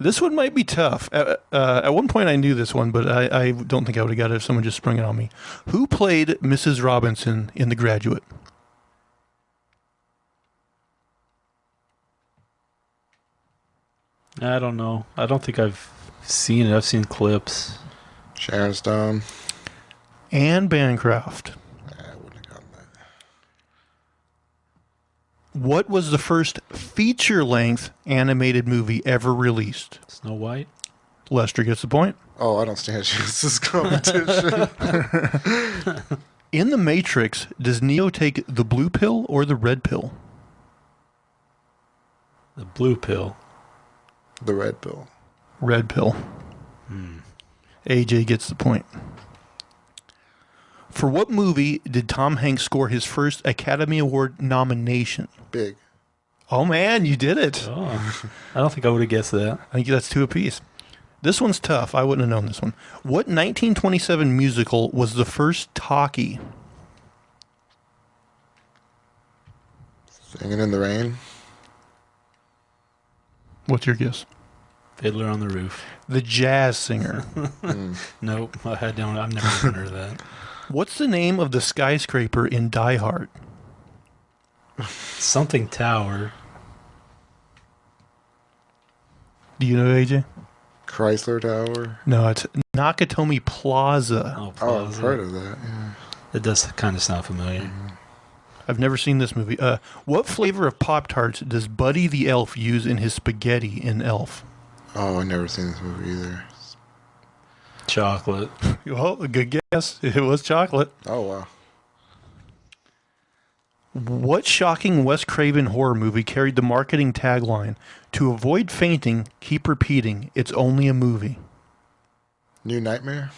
This one might be tough. At one point, I knew this one, but I don't think I would have got it if someone just sprung it on me. Who played Mrs. Robinson in The Graduate? I don't know. I don't think I've seen it. I've seen clips. Sharon Stone. Anne Bancroft. I wouldn't have gotten that. What was the first feature-length animated movie ever released? Snow White. Lester gets the point. Oh, I don't stand a chance. This competition. In The Matrix, does Neo take the blue pill or the red pill? The blue pill. The red pill. Red pill. AJ gets the point. For what movie did Tom Hanks score his first Academy Award nomination? Big. Oh, man, you did it. Oh, I don't think I would have guessed that. I think that's 2 apiece. This one's tough. I wouldn't have known this one. What 1927 musical was the first talkie? Singing in the Rain. What's your guess? Fiddler on the Roof. The Jazz Singer. Nope. I've never even heard of that. What's the name of the skyscraper in Die Hard? Something Tower. Do you know, AJ? Chrysler Tower. No, it's Nakatomi Plaza. Oh, Oh, I've Plaza. heard of that. Yeah. It does kind of sound familiar. I've never seen this movie. What flavor of Pop-Tarts does Buddy the Elf use in his spaghetti in Elf? Oh, I've never seen this movie either. Chocolate. Well, a good guess. It was chocolate. Oh, wow. What shocking Wes Craven horror movie carried the marketing tagline, "To avoid fainting, keep repeating, it's only a movie"? New Nightmare?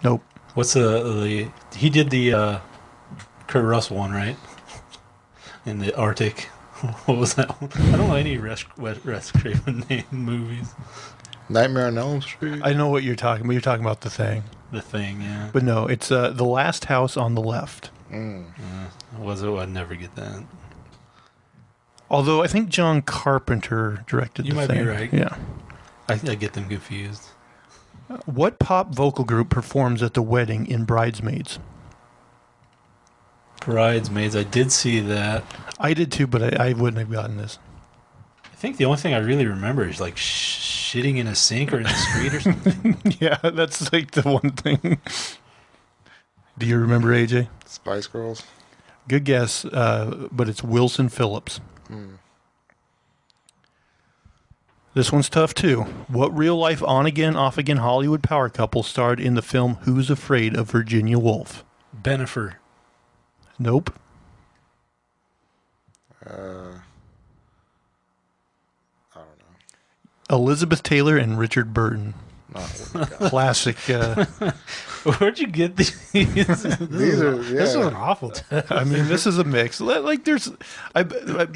Nope. What's the he did the Kurt Russell one, right? In the Arctic. What was that one? I don't know any Wes Craven name movies. Nightmare on Elm Street? I know what you're talking about. You're talking about The Thing. The Thing, yeah. But no, it's The Last House on the Left. I'd never get that. Although I think John Carpenter directed You The might Thing. be right. Yeah. I get them confused. What pop vocal group performs at the wedding in Bridesmaids? Bridesmaids, I did see that. I did too, but I wouldn't have gotten this. I think the only thing I really remember is like shitting in a sink or in the street or something. Yeah, that's like the one thing. Do you remember, AJ? Spice Girls? Good guess, but it's Wilson Phillips. This one's tough too. What real-life on-again, off-again Hollywood power couple starred in the film Who's Afraid of Virginia Woolf? Bennifer. Nope. I don't know. Elizabeth Taylor and Richard Burton. Oh, Classic. Where'd you get these? these are, yeah. This is an awful test. I mean, this is a mix. Like, there's,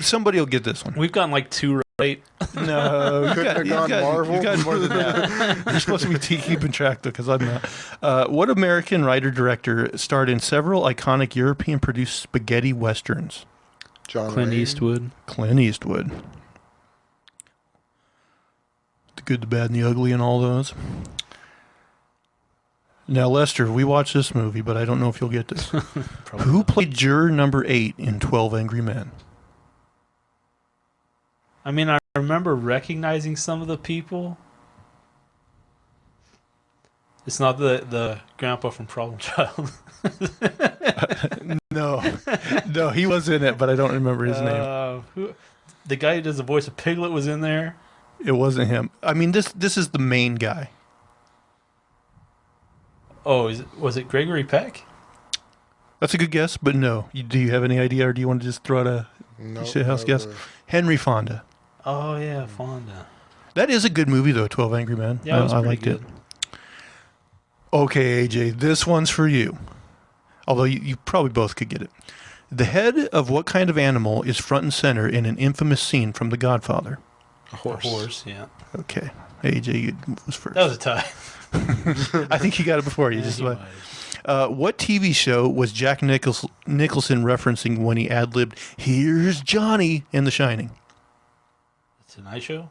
somebody will get this one. We've gotten like 2 right. No, Couldn't have gone Marvel. You've got more than that. You're supposed to be keeping track, though, because I'm not. What American writer-director starred in several iconic European-produced spaghetti westerns? John Clint Wayne. Eastwood. Clint Eastwood. The Good, the Bad, and the Ugly and all those. Now, Lester, we watched this movie, but I don't know if you'll get this. Who played juror number 8 in 12 Angry Men? I mean, I remember recognizing some of the people. It's not the grandpa from Problem Child. No, he was in it, but I don't remember his name. The guy who does the voice of Piglet was in there. It wasn't him. I mean, this is the main guy. Oh, was it Gregory Peck? That's a good guess, but no. Do you have any idea, or do you want to just throw out a shithouse guess? Henry Fonda. Oh yeah, Fonda. That is a good movie, though. 12 Angry Men. Yeah, it was I pretty liked good. it. Okay, AJ, this one's for you. Although you probably both could get it. The head of what kind of animal is front and center in an infamous scene from The Godfather? A horse. A horse, yeah. Okay, AJ was first. That was a tie. I think you got it before you. Yeah, Just he might have. what TV show was Jack Nicholson referencing when he ad-libbed "Here's Johnny" in The Shining? The Tonight Show?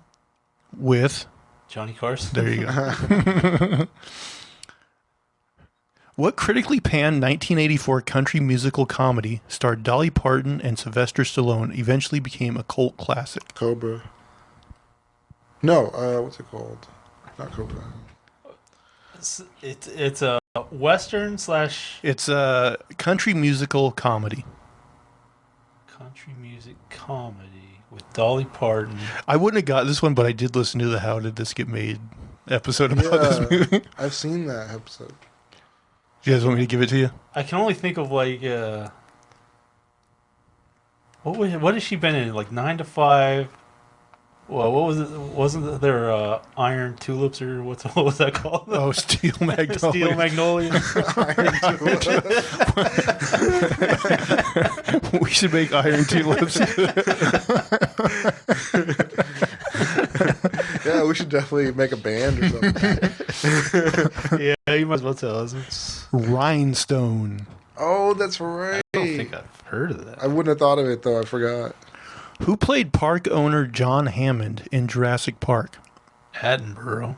With? Johnny Carson. There you go. What critically panned 1984 country musical comedy starred Dolly Parton and Sylvester Stallone eventually became a cult classic? Cobra. No, what's it called? Not Cobra. It's a Western / It's a country musical comedy. country music comedy with Dolly Parton. I wouldn't have got this one, but I did listen to the How Did This Get Made episode about this movie. I've seen that episode. You guys want me to give it to you? I can only think of like what has she been in? Like 9 to 5. Well, what was it? Wasn't there Iron Tulips or what was that called? Oh, Steel Magnolias. Steel Magnolias. We should make Iron Tulips. Yeah, we should definitely make a band or something. Yeah, you might as well tell us. Rhinestone. Oh, that's right. I don't think I've heard of that. I wouldn't have thought of it, though. I forgot. Who played park owner John Hammond in Jurassic Park? Attenborough.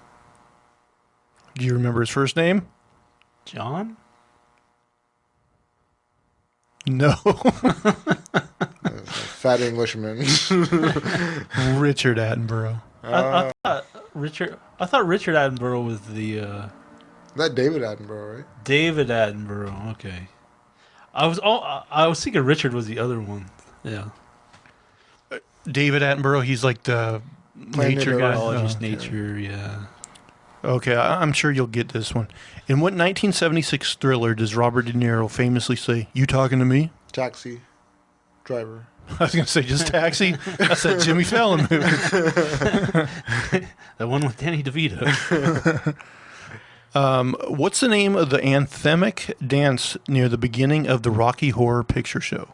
Do you remember his first name? John? No. Fat Englishman. Richard Attenborough. I thought Richard Attenborough was the That David Attenborough, right? David Attenborough. Okay. I was thinking Richard was the other one. Yeah. David Attenborough, he's like the nature guy. Biologist, Oh, nature, yeah. okay, I'm sure you'll get this one. In what 1976 thriller does Robert De Niro famously say, "You talking to me?" Taxi driver. I was going to say just Taxi. That's that Jimmy Fallon movie. That one with Danny DeVito. What's the name of the anthemic dance near the beginning of the Rocky Horror Picture Show?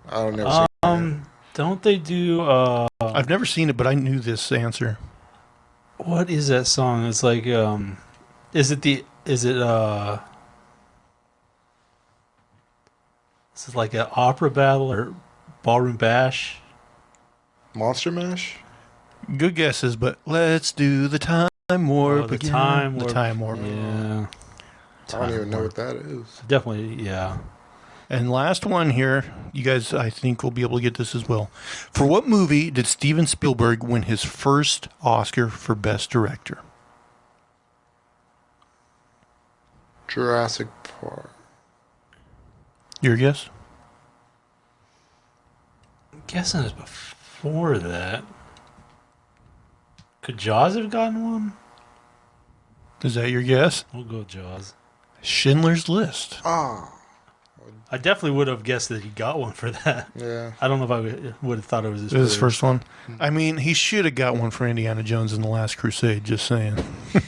I don't know. Don't they do I've never seen it, but I knew this answer. what is that song? It's like is it like an opera battle or ballroom bash? Monster Mash? Good guesses, but let's do the time warp the again. time The warp. time warp. Yeah. I don't even know what that is. Definitely, yeah. And last one here, you guys, I think, will be able to get this as well. For what movie did Steven Spielberg win his first Oscar for Best Director? Jurassic Park. Your guess? I'm guessing it's before that. Could Jaws have gotten one? Is that your guess? We'll go Jaws. Schindler's List. Ah, I definitely would have guessed that he got one for that. yeah. I don't know if I would have thought it was his It was his first. first one. I mean, he should have got one for Indiana Jones in The Last Crusade, just saying.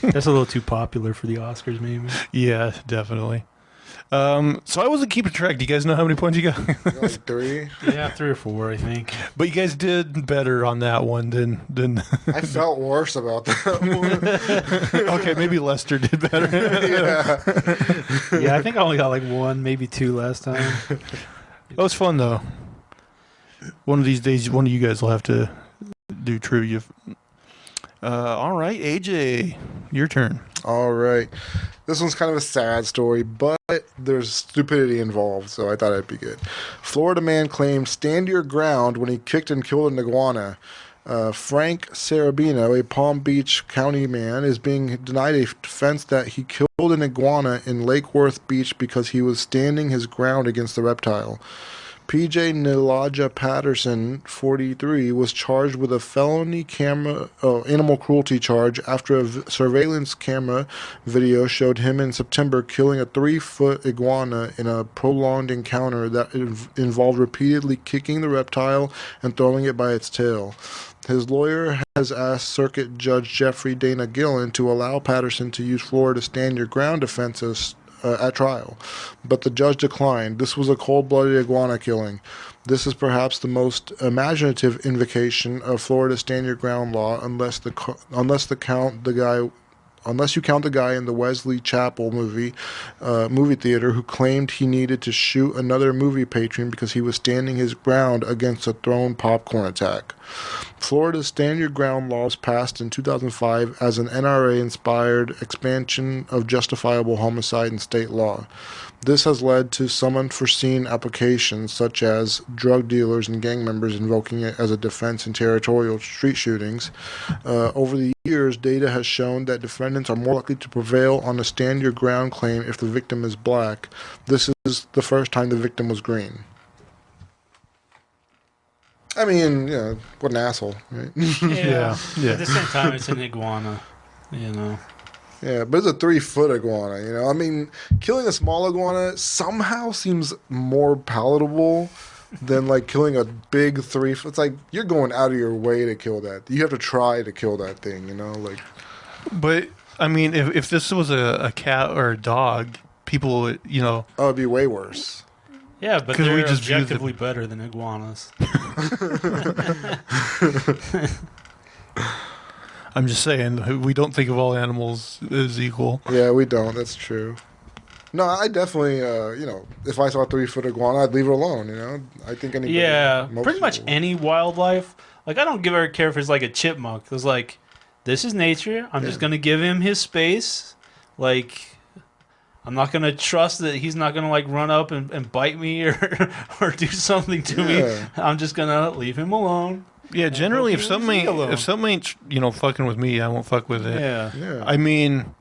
That's a little too popular for the Oscars, maybe. Yeah, definitely. So I wasn't keeping track. Do you guys know how many points you got? Like 3. Yeah, 3 or 4, I think. But you guys did better on that one than I felt worse about that one. okay, maybe Lester did better. Yeah. Yeah, I think I only got like 1, maybe 2 last time. That was fun though. One of these days, one of you guys will have to do trivia. All right, AJ, your turn. All right. This one's kind of a sad story, but there's stupidity involved, so I thought it'd be good. Florida man claimed stand your ground when he kicked and killed an iguana. Frank Sarabino, a Palm Beach County man, is being denied a defense that he killed an iguana in Lake Worth Beach because he was standing his ground against the reptile. PJ Nilaja Patterson, 43, was charged with a felony animal cruelty charge after a surveillance camera video showed him in September killing a 3-foot iguana in a prolonged encounter that involved repeatedly kicking the reptile and throwing it by its tail. His lawyer has asked Circuit Judge Jeffrey Dana Gillen to allow Patterson to use Florida stand your ground defenses at trial, but the judge declined. This was a cold-blooded iguana killing. This is perhaps the most imaginative invocation of Florida stand your ground law, unless the guy unless you count the guy in the Wesley Chapel movie theater who claimed he needed to shoot another movie patron because he was standing his ground against a thrown popcorn attack. Florida's Stand Your Ground laws passed in 2005 as an NRA-inspired expansion of justifiable homicide in state law. This has led to some unforeseen applications, such as drug dealers and gang members invoking it as a defense in territorial street shootings. Over the years, data has shown that defendants are more likely to prevail on a stand your ground claim if the victim is black. This is the first time the victim was green. I mean, what an asshole, right? Yeah. At the same time, it's an iguana, Yeah, but it's a 3-foot iguana, I mean, killing a small iguana somehow seems more palatable than, like, killing a big 3-foot. It's like, you're going out of your way to kill that. You have to try to kill that thing, like. But, I mean, if this was a cat or a dog, people would, Oh, it'd be way worse. Yeah, but they're objectively better than iguanas. I'm just saying, we don't think of all animals as equal. Yeah, we don't. That's true. No, I definitely, if I saw a 3-foot iguana, I'd leave it alone, I think anybody... Yeah, pretty much any wildlife. Like, I don't care if it's like a chipmunk. It's like, this is nature. I'm just going to give him his space. Like... I'm not going to trust that he's not going to, like, run up and bite me or do something to me. I'm just going to leave him alone. Yeah, generally, if something ain't, fucking with me, I won't fuck with it. Yeah. I mean,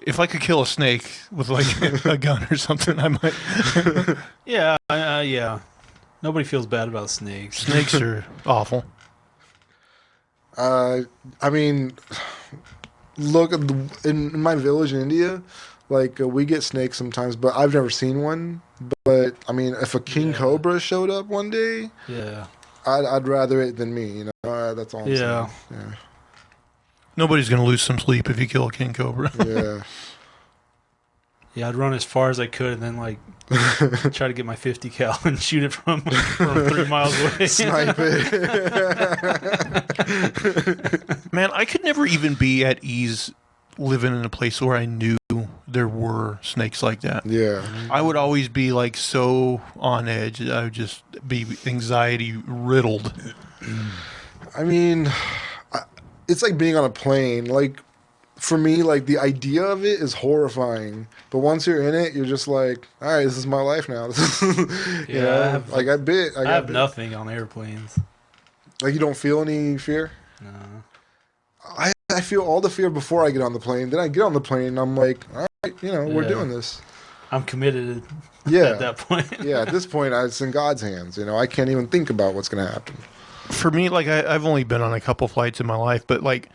if I could kill a snake with, like, a gun or something, I might. Yeah. Nobody feels bad about snakes. Snakes are awful. I mean, look, in my village in India... Like, we get snakes sometimes, but I've never seen one. But, I mean, if a king cobra showed up one day, I'd rather it than me, that's all I'm saying. Yeah. Nobody's going to lose some sleep if you kill a king cobra. Yeah. Yeah, I'd run as far as I could and then, like, try to get my 50 cal and shoot it from 3 miles away. Snipe it. Man, I could never even be at ease living in a place where I knew there were snakes like that. Yeah. I would always be like so on edge. I would just be anxiety riddled. I mean, it's like being on a plane. Like, for me, like, the idea of it is horrifying. But once you're in it, you're just like, all right, this is my life now. I have nothing on airplanes. Like, you don't feel any fear? No. I feel all the fear before I get on the plane. Then I get on the plane and I'm like, all right, we're doing this. I'm committed at that point. Yeah, at this point, it's in God's hands. I can't even think about what's going to happen. For me, like, I've only been on a couple flights in my life, but, like,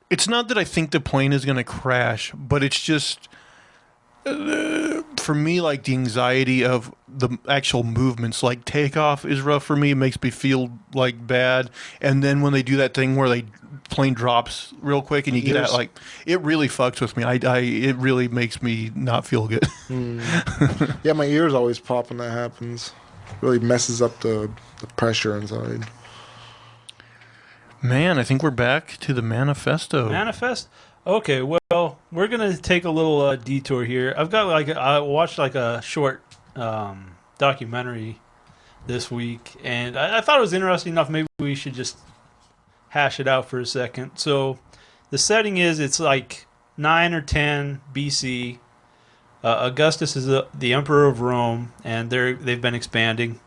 it's not that I think the plane is going to crash, but it's just... for me, like, the anxiety of the actual movements, like takeoff is rough for me. It makes me feel like bad. And then when they do that thing where plane drops real quick and you get out, like, it really fucks with me. It really makes me not feel good. Yeah, my ears always pop when that happens. Really messes up the pressure inside. Man, I think we're back to the manifesto. Okay, well, we're gonna take a little detour here. I watched like a short documentary this week, and I thought it was interesting enough. Maybe we should just hash it out for a second. So, the setting is it's like 9 or 10 BC. Augustus is the emperor of Rome, and they've been expanding,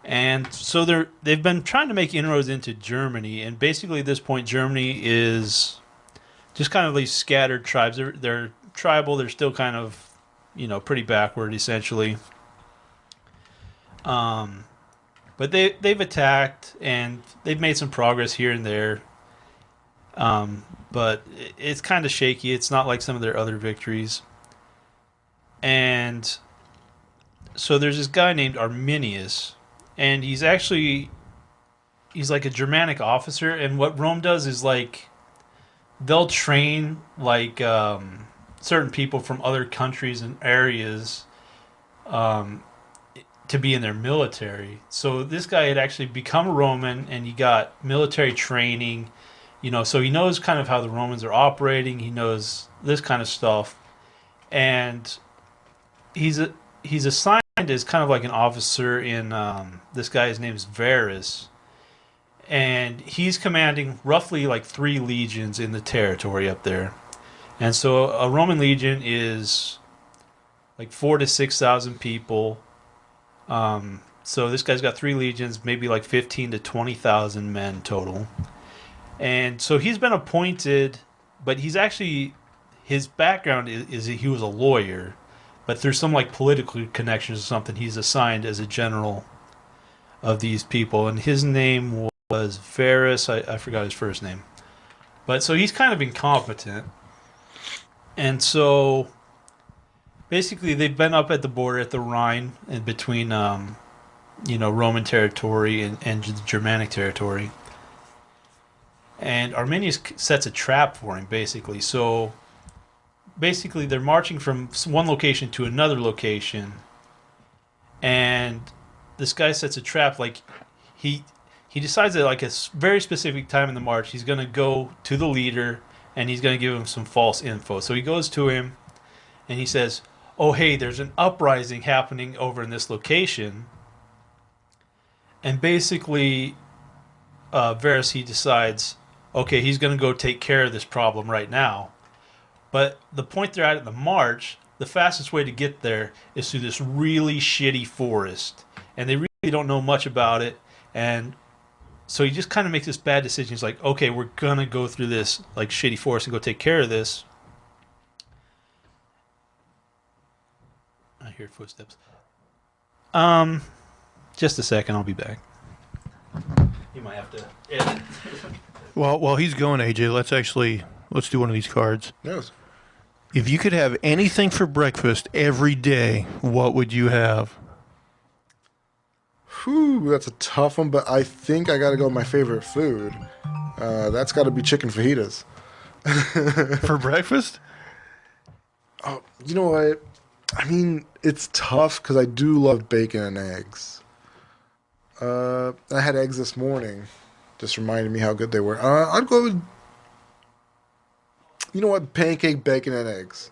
and so they've been trying to make inroads into Germany, and basically at this point, Germany is just kind of these scattered tribes. They're tribal. They're still kind of, pretty backward, essentially. But they've attacked, and they've made some progress here and there. But it's kind of shaky. It's not like some of their other victories. And so there's this guy named Arminius, and he's like a Germanic officer. And what Rome does is, like, they'll train like certain people from other countries and areas to be in their military. So this guy had actually become a Roman, and he got military training. So he knows kind of how the Romans are operating. He knows this kind of stuff, and he's assigned as kind of like an officer in this guy's name is Varus, and he's commanding roughly like 3 legions in the territory up there. And so a Roman legion is like 4,000 to 6,000 people. So this guy's got 3 legions, maybe like 15 to 20,000 men total. And so he's been appointed, but he's actually, his background is he was a lawyer, but through some like political connections or something, he's assigned as a general of these people. And his name was Varus. I forgot his first name. But so he's kind of incompetent. And so basically they've been up at the border at the Rhine and between Roman territory and the Germanic territory. And Arminius sets a trap for him, basically. So basically they're marching from one location to another location, and this guy sets a trap. Like he decides that like a very specific time in the march he's going to go to the leader and he's going to give him some false info. So he goes to him and he says, oh hey, there's an uprising happening over in this location. And basically Varus, he decides, okay, he's going to go take care of this problem right now. But the point they're at the march, the fastest way to get there is through this really shitty forest. And they really don't know much about it. And so he just kind of makes this bad decision. He's like, okay, we're going to go through this like shitty forest and go take care of this. I hear footsteps. Just a second, I'll be back. You might have to edit. Well, while he's going, AJ, let's do one of these cards. Yes. If you could have anything for breakfast every day, what would you have? Whew, that's a tough one, but I think I got to go with my favorite food. That's got to be chicken fajitas. For breakfast? Oh, you know what? I mean, it's tough because I do love bacon and eggs. I had eggs this morning. Just reminded me how good they were. I'd go with, you know what, pancake, bacon, and eggs.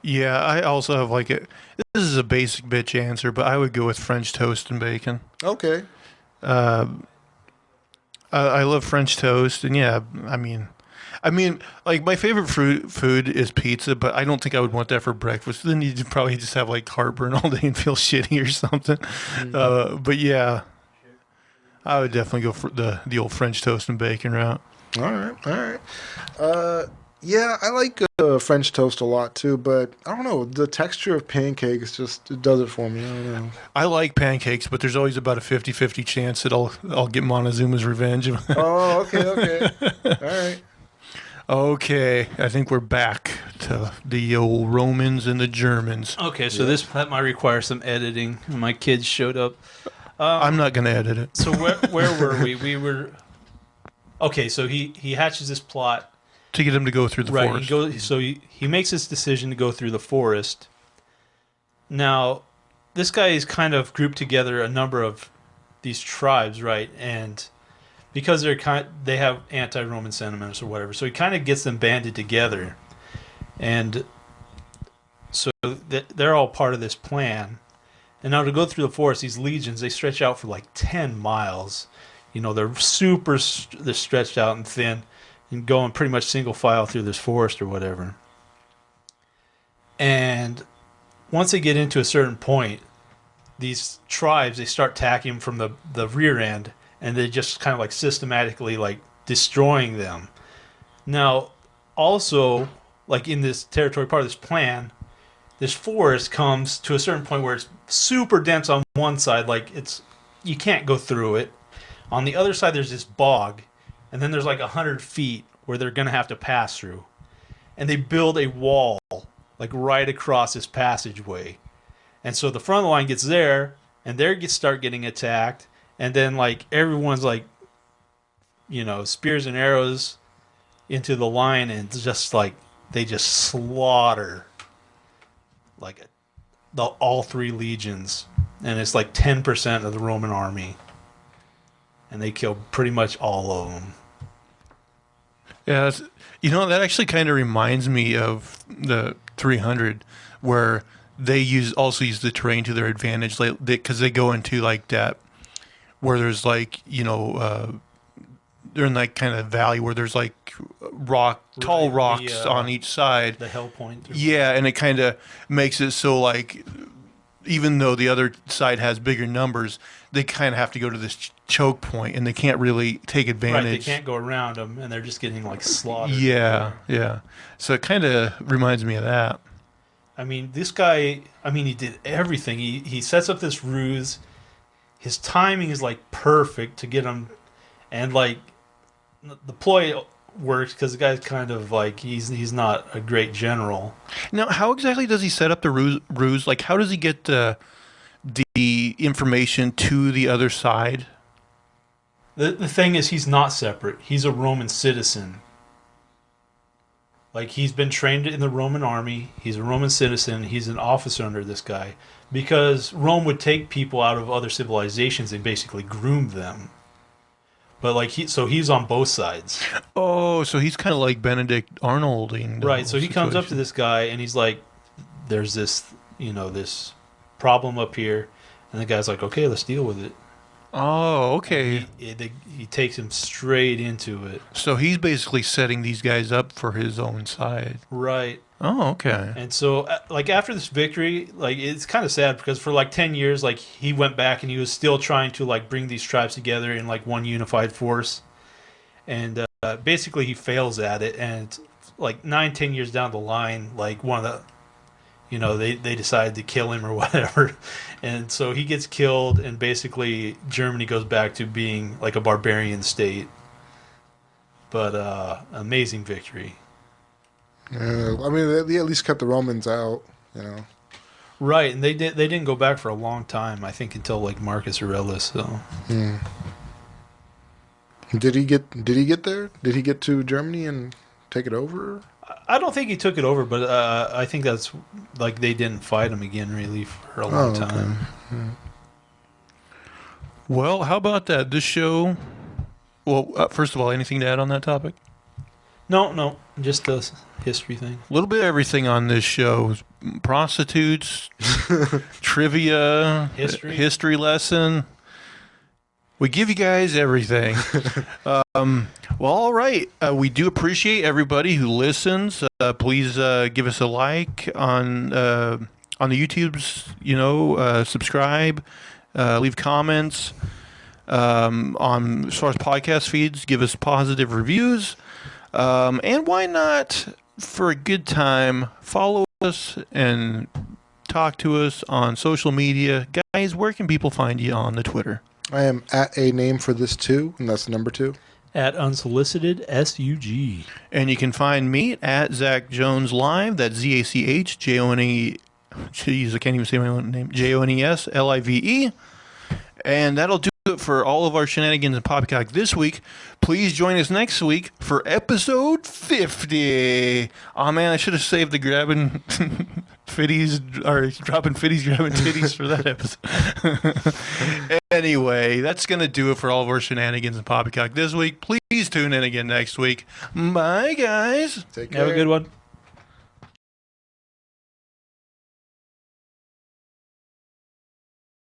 Yeah, I also have like it. This is a basic bitch answer, but I would go with French toast and bacon. Okay. I love French toast, and yeah, I mean, like my favorite food is pizza, but I don't think I would want that for breakfast. Then you'd probably just have like heartburn all day and feel shitty or something. Mm-hmm. But yeah, I would definitely go for the old French toast and bacon route. All right. Yeah, I like French toast a lot too, but I don't know. The texture of pancakes it does it for me. I don't know. I like pancakes, but there's always about a 50-50 chance that I'll get Montezuma's revenge. Oh, okay. All right. Okay, I think we're back to the old Romans and the Germans. Okay, so that might require some editing. My kids showed up. I'm not going to edit it. So where were we? We were... Okay, so he hatches this plot. To get him to go through the forest. He makes this decision to go through the forest. Now, this guy is kind of grouped together a number of these tribes, right? And because they have anti-Roman sentiments or whatever, so he kind of gets them banded together. And so they're all part of this plan. And now to go through the forest, these legions, they stretch out for like 10 miles. They're they're stretched out and thin and going pretty much single file through this forest or whatever. And once they get into a certain point, these tribes, they start attacking from the rear end, and they just kind of like systematically like destroying them. Now, also, like in this territory, part of this plan, this forest comes to a certain point where it's super dense on one side, like you can't go through it. On the other side, there's this bog, and then there's like 100 feet where they're going to have to pass through. And they build a wall, like right across this passageway. And so the front of the line gets there, and they start getting attacked, and then like everyone's like, spears and arrows into the line, and it's just like they just slaughter like all 3 legions, and it's like 10% of the Roman army. And they kill pretty much all of them. Yeah, that actually kind of reminds me of the 300, where they also use the terrain to their advantage, like because they go into like that where there's like they're in like kind of valley where there's like tall rocks on each side. The hell point. Yeah, and it kind of makes it so like even though the other side has bigger numbers, they kind of have to go to this choke point, and they can't really take advantage. Right, they can't go around them, and they're just getting like slaughtered. Yeah. So it kind of reminds me of that. I mean, this guy. I mean, he did everything. He sets up this ruse. His timing is like perfect to get him, and like the ploy works because the guy's kind of like he's not a great general. Now, how exactly does he set up the ruse? Like, how does he get the information to the other side? The thing is, he's not separate. He's a Roman citizen. Like, he's been trained in the Roman army. He's a Roman citizen. He's an officer under this guy. Because Rome would take people out of other civilizations and basically groom them. But, like, he's on both sides. Oh, so he's kind of like Benedict Arnolding. Right, so he comes up to this guy, and he's like, there's this, this problem up here. And the guy's like, okay, let's deal with it. Oh, okay. He takes him straight into it. So he's basically setting these guys up for his own side. Right. Oh, okay. And so, like, after this victory, like, it's kind of sad because for, like, 10 years, like, he went back and he was still trying to, like, bring these tribes together in, like, one unified force. And basically he fails at it. And, like, 9-10 years down the line, like, one of the... they decided to kill him or whatever. And so he gets killed, and basically Germany goes back to being like a barbarian state. But amazing victory. Yeah, I mean, they at least kept the Romans out, Right, and they didn't go back for a long time, I think, until like Marcus Aurelius. So. Did he get there? Did he get to Germany and take it over? I don't think he took it over, but I think that's like they didn't fight him again really for a long time. Yeah. Well, how about that? This show. Well, first of all, anything to add on that topic? No, just a history thing. A little bit of everything on this show: prostitutes, trivia, history lesson. We give you guys everything. Well, all right. We do appreciate everybody who listens. Please give us a like on the YouTubes. Subscribe, leave comments. On as far as podcast feeds, give us positive reviews. And why not, for a good time, follow us and talk to us on social media. Guys, where can people find you on the Twitter? I am at a name for this too, and that's number 2. At unsolicited SUG. And you can find me at Zach Jones Live. That's ZACHJONE. Jeez, I can't even say my own name. JONESLIVE. And that'll do it for all of our shenanigans and poppycock this week. Please join us next week for episode 50. Oh man, I should have saved the grabbing fitties or dropping fitties, grabbing titties for that episode. Anyway, that's going to do it for all of our shenanigans and poppycock this week. Please tune in again next week. Bye, guys. Take care. Have a good one.